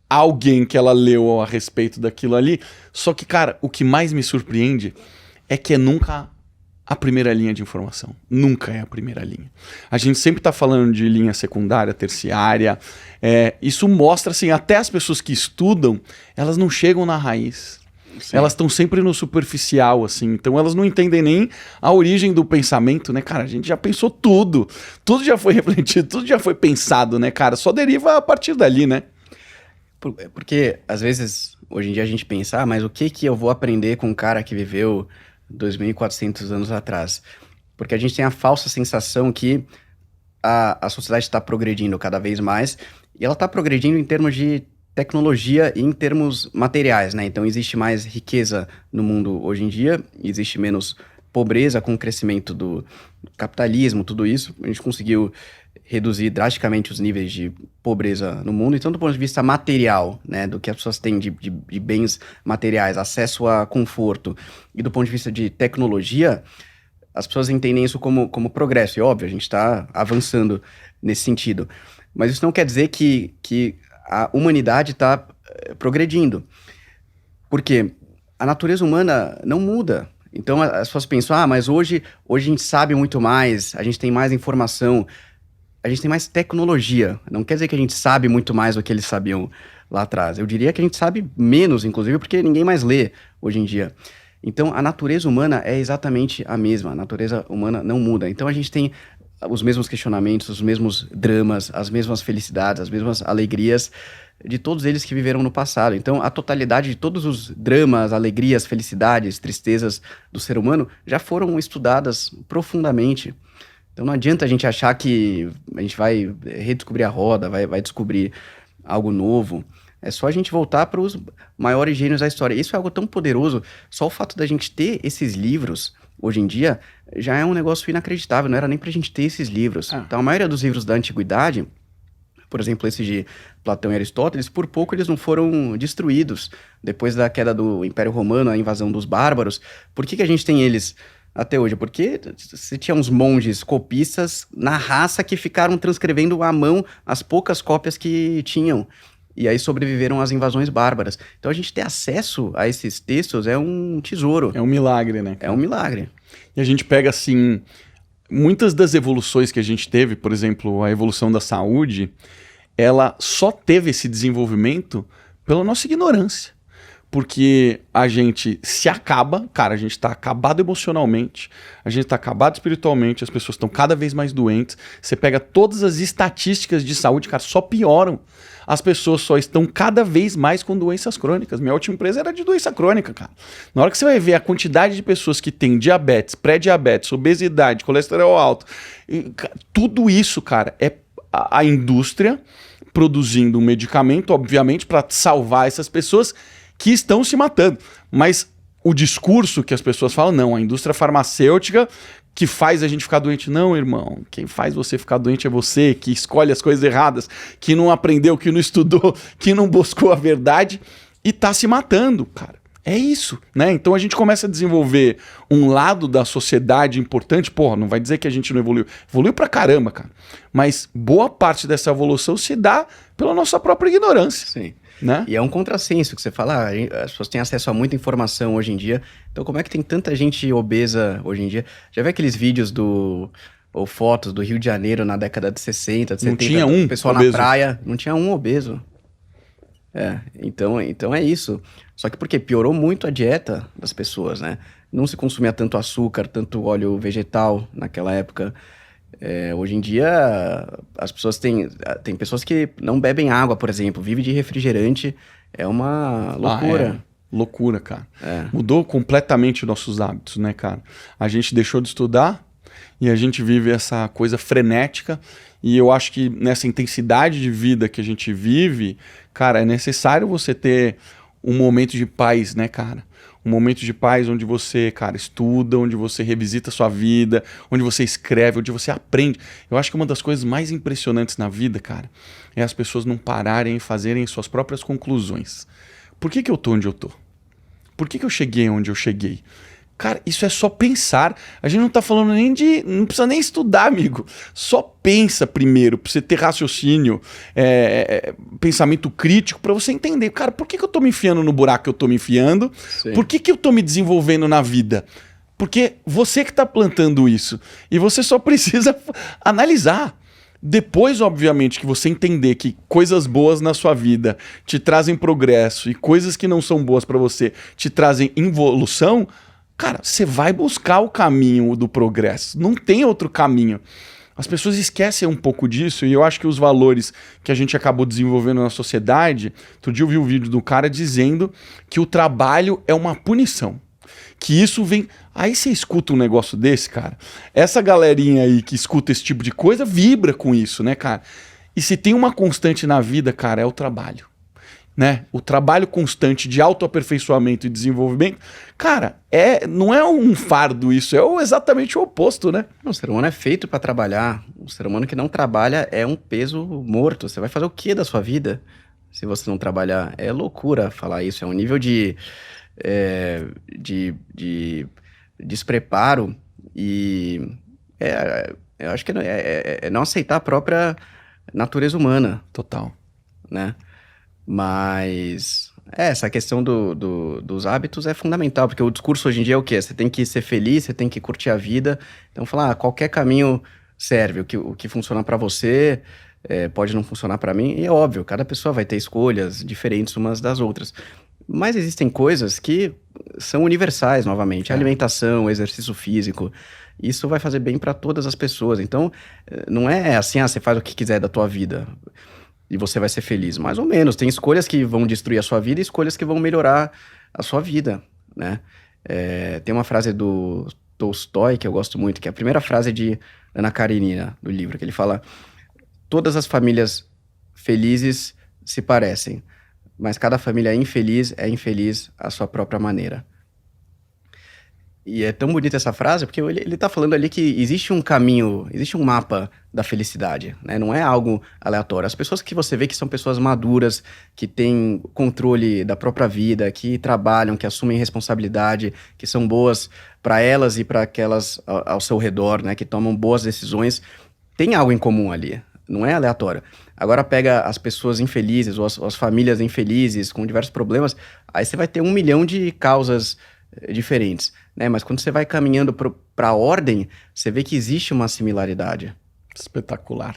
a alguém que ela leu a respeito daquilo ali. Só que, cara, o que mais me surpreende é que é nunca a primeira linha de informação. Nunca é a primeira linha. A gente sempre tá falando de linha secundária, terciária. Isso mostra, assim, até as pessoas que estudam, elas não chegam na raiz. Sim. Elas estão sempre no superficial, assim. Então elas não entendem nem a origem do pensamento, né, cara? A gente já pensou tudo. Tudo já foi refletido, tudo já foi pensado, né, cara? Só deriva a partir dali, né? Porque, às vezes, hoje em dia a gente pensa, mas o que eu vou aprender com um cara que viveu 2.400 anos atrás? Porque a gente tem a falsa sensação que a sociedade está progredindo cada vez mais, e ela está progredindo em termos de tecnologia em termos materiais, né? Então existe mais riqueza no mundo hoje em dia, existe menos pobreza com o crescimento do capitalismo, tudo isso. A gente conseguiu reduzir drasticamente os níveis de pobreza no mundo. Então, do ponto de vista material, né, do que as pessoas têm de bens materiais, acesso a conforto, e do ponto de vista de tecnologia, as pessoas entendem isso como progresso. E óbvio, a gente está avançando nesse sentido. Mas isso não quer dizer que a humanidade está progredindo. Porque a natureza humana não muda. Então as pessoas pensam, mas hoje a gente sabe muito mais, a gente tem mais informação, a gente tem mais tecnologia. Não quer dizer que a gente sabe muito mais do que eles sabiam lá atrás. Eu diria que a gente sabe menos, inclusive, porque ninguém mais lê hoje em dia. Então a natureza humana é exatamente a mesma, a natureza humana não muda. Então a gente tem os mesmos questionamentos, os mesmos dramas, as mesmas felicidades, as mesmas alegrias de todos eles que viveram no passado. Então, a totalidade de todos os dramas, alegrias, felicidades, tristezas do ser humano já foram estudadas profundamente. Então, não adianta a gente achar que a gente vai redescobrir a roda, vai descobrir algo novo. É só a gente voltar para os maiores gênios da história. Isso é algo tão poderoso. Só o fato da gente ter esses livros, hoje em dia, já é um negócio inacreditável. Não era nem para a gente ter esses livros. Então, a maioria dos livros da antiguidade, por exemplo, esse de Platão e Aristóteles, por pouco eles não foram destruídos. Depois da queda do Império Romano, a invasão dos bárbaros. Por que a gente tem eles até hoje? Porque você tinha uns monges copistas na raça que ficaram transcrevendo à mão as poucas cópias que tinham. E aí sobreviveram às invasões bárbaras. Então a gente ter acesso a esses textos é um tesouro. É um milagre, né? É um milagre. E a gente pega, assim, muitas das evoluções que a gente teve, por exemplo, a evolução da saúde, ela só teve esse desenvolvimento pela nossa ignorância. Porque a gente se acaba, cara, a gente tá acabado emocionalmente, a gente tá acabado espiritualmente, as pessoas estão cada vez mais doentes. Você pega todas as estatísticas de saúde, cara, só pioram. As pessoas só estão cada vez mais com doenças crônicas. Minha última empresa era de doença crônica, cara. Na hora que você vai ver a quantidade de pessoas que têm diabetes, pré-diabetes, obesidade, colesterol alto, tudo isso, cara, é a indústria produzindo um medicamento, obviamente, para salvar essas pessoas que estão se matando. Mas o discurso que as pessoas falam, não, a indústria farmacêutica que faz a gente ficar doente. Não, irmão, quem faz você ficar doente é você, que escolhe as coisas erradas, que não aprendeu, que não estudou, que não buscou a verdade e tá se matando, cara. É isso, né? Então a gente começa a desenvolver um lado da sociedade importante. Porra, não vai dizer que a gente não evoluiu. Evoluiu pra caramba, cara. Mas boa parte dessa evolução se dá pela nossa própria ignorância. Sim. Né? E é um contrassenso que você fala, as pessoas têm acesso a muita informação hoje em dia, então como é que tem tanta gente obesa hoje em dia? Já viu aqueles vídeos ou fotos do Rio de Janeiro na década de 60, de 70? Não tinha um pessoal obeso. na praia, não tinha um obeso. Então é isso. Só que porque piorou muito a dieta das pessoas, né? Não se consumia tanto açúcar, tanto óleo vegetal naquela época. Hoje em dia, as pessoas tem pessoas que não bebem água, por exemplo, vivem de refrigerante, é uma loucura. Loucura, cara. Mudou completamente nossos hábitos, né, cara? A gente deixou de estudar e a gente vive essa coisa frenética e eu acho que nessa intensidade de vida que a gente vive, cara, é necessário você ter um momento de paz, né, cara? Um momento de paz onde você, cara, estuda, onde você revisita a sua vida, onde você escreve, onde você aprende. Eu acho que uma das coisas mais impressionantes na vida, cara, é as pessoas não pararem e fazerem suas próprias conclusões. Por que eu tô onde eu tô? Por que eu cheguei onde eu cheguei? Cara, isso é só pensar. A gente não tá falando nem de... Não precisa nem estudar, amigo. Só pensa primeiro, pra você ter raciocínio, pensamento crítico, pra você entender. Cara, por que eu tô me enfiando no buraco que eu tô me enfiando? Sim. Por que eu tô me desenvolvendo na vida? Porque você que tá plantando isso. E você só precisa analisar. Depois, obviamente, que você entender que coisas boas na sua vida te trazem progresso e coisas que não são boas pra você te trazem involução... Cara, você vai buscar o caminho do progresso. Não tem outro caminho. As pessoas esquecem um pouco disso e eu acho que os valores que a gente acabou desenvolvendo na sociedade... Outro dia eu vi um vídeo do cara dizendo que o trabalho é uma punição. Que isso vem... Aí você escuta um negócio desse, cara. Essa galerinha aí que escuta esse tipo de coisa vibra com isso, né, cara? E se tem uma constante na vida, cara, é o trabalho. né? O trabalho constante de autoaperfeiçoamento e desenvolvimento, cara, não é um fardo isso, é exatamente o oposto, né? O ser humano é feito para trabalhar. O ser humano que não trabalha é um peso morto. Você vai fazer o que da sua vida se você não trabalhar? É loucura falar isso. É um nível de despreparo e eu acho que é não aceitar a própria natureza humana, Total. né? Mas essa questão dos hábitos é fundamental, porque o discurso hoje em dia é o quê? Você tem que ser feliz, você tem que curtir a vida. Então, falar, qualquer caminho serve. O que funciona para você pode não funcionar para mim. E é óbvio, cada pessoa vai ter escolhas diferentes umas das outras. Mas existem coisas que são universais, novamente. Alimentação, exercício físico. Isso vai fazer bem para todas as pessoas. Então, não é assim, você faz o que quiser da tua vida e você vai ser feliz. Mais ou menos. Tem escolhas que vão destruir a sua vida e escolhas que vão melhorar a sua vida, né? Tem uma frase do Tolstói que eu gosto muito, que é a primeira frase de Ana Karenina, do livro, que ele fala: todas as famílias felizes se parecem, mas cada família infeliz é infeliz à sua própria maneira. E é tão bonita essa frase, porque ele tá falando ali que existe um caminho, existe um mapa da felicidade, né? Não é algo aleatório. As pessoas que você vê que são pessoas maduras, que têm controle da própria vida, que trabalham, que assumem responsabilidade, que são boas para elas e para aquelas ao seu redor, né? Que tomam boas decisões, tem algo em comum ali. Não é aleatório. Agora pega as pessoas infelizes ou as famílias infelizes com diversos problemas, aí você vai ter 1 milhão de causas diferentes, né? Mas quando você vai caminhando para a ordem, você vê que existe uma similaridade. Espetacular.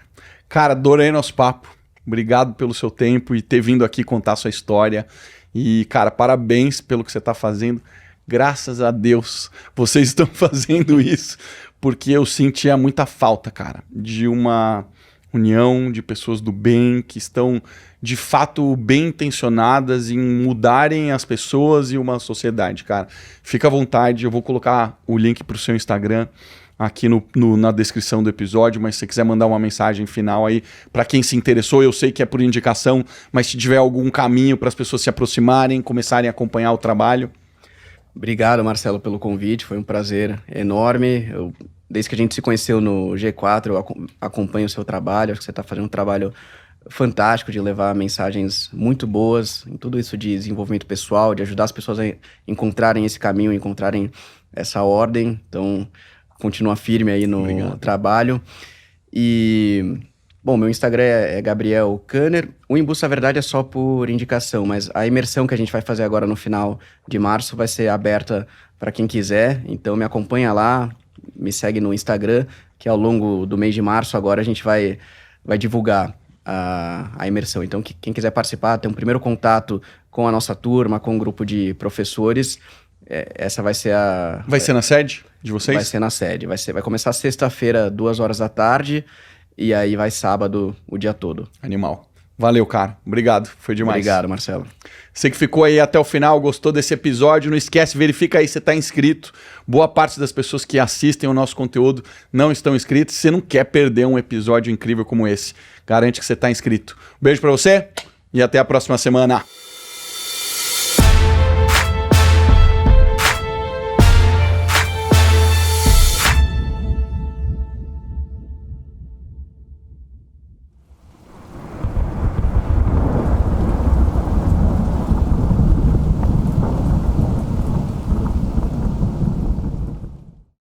Cara, adorei nosso papo. Obrigado pelo seu tempo e ter vindo aqui contar sua história. E, cara, parabéns pelo que você está fazendo. Graças a Deus vocês estão fazendo isso, porque eu sentia muita falta, cara, de uma união de pessoas do bem que estão de fato bem intencionadas em mudarem as pessoas e uma sociedade, cara. Fica à vontade, eu vou colocar o link para o seu Instagram aqui na descrição do episódio, mas se você quiser mandar uma mensagem final aí para quem se interessou, eu sei que é por indicação, mas se tiver algum caminho para as pessoas se aproximarem, começarem a acompanhar o trabalho. Obrigado, Marcelo, pelo convite, foi um prazer enorme. Desde que a gente se conheceu no G4, eu acompanho o seu trabalho, acho que você está fazendo um trabalho fantástico de levar mensagens muito boas em tudo isso de desenvolvimento pessoal, de ajudar as pessoas a encontrarem esse caminho, encontrarem essa ordem. Então, continua firme aí no trabalho. E, bom, meu Instagram é Gabriel Kanner. O Embuste, na verdade, é só por indicação, mas a imersão que a gente vai fazer agora no final de março vai ser aberta para quem quiser. Então, me acompanha lá, me segue no Instagram, que ao longo do mês de março agora a gente vai divulgar a imersão. Então, quem quiser participar, ter um primeiro contato com a nossa turma, com um grupo de professores, essa vai ser a... Vai ser na sede de vocês? Vai ser na sede. Vai começar sexta-feira, 14h, e aí vai sábado o dia todo. Animal. Valeu, cara. Obrigado. Foi demais. Obrigado, Marcelo. Você que ficou aí até o final, gostou desse episódio, não esquece, verifica aí se você está inscrito. Boa parte das pessoas que assistem o nosso conteúdo não estão inscritas. Você não quer perder um episódio incrível como esse. Garante que você está inscrito. Um beijo para você e até a próxima semana.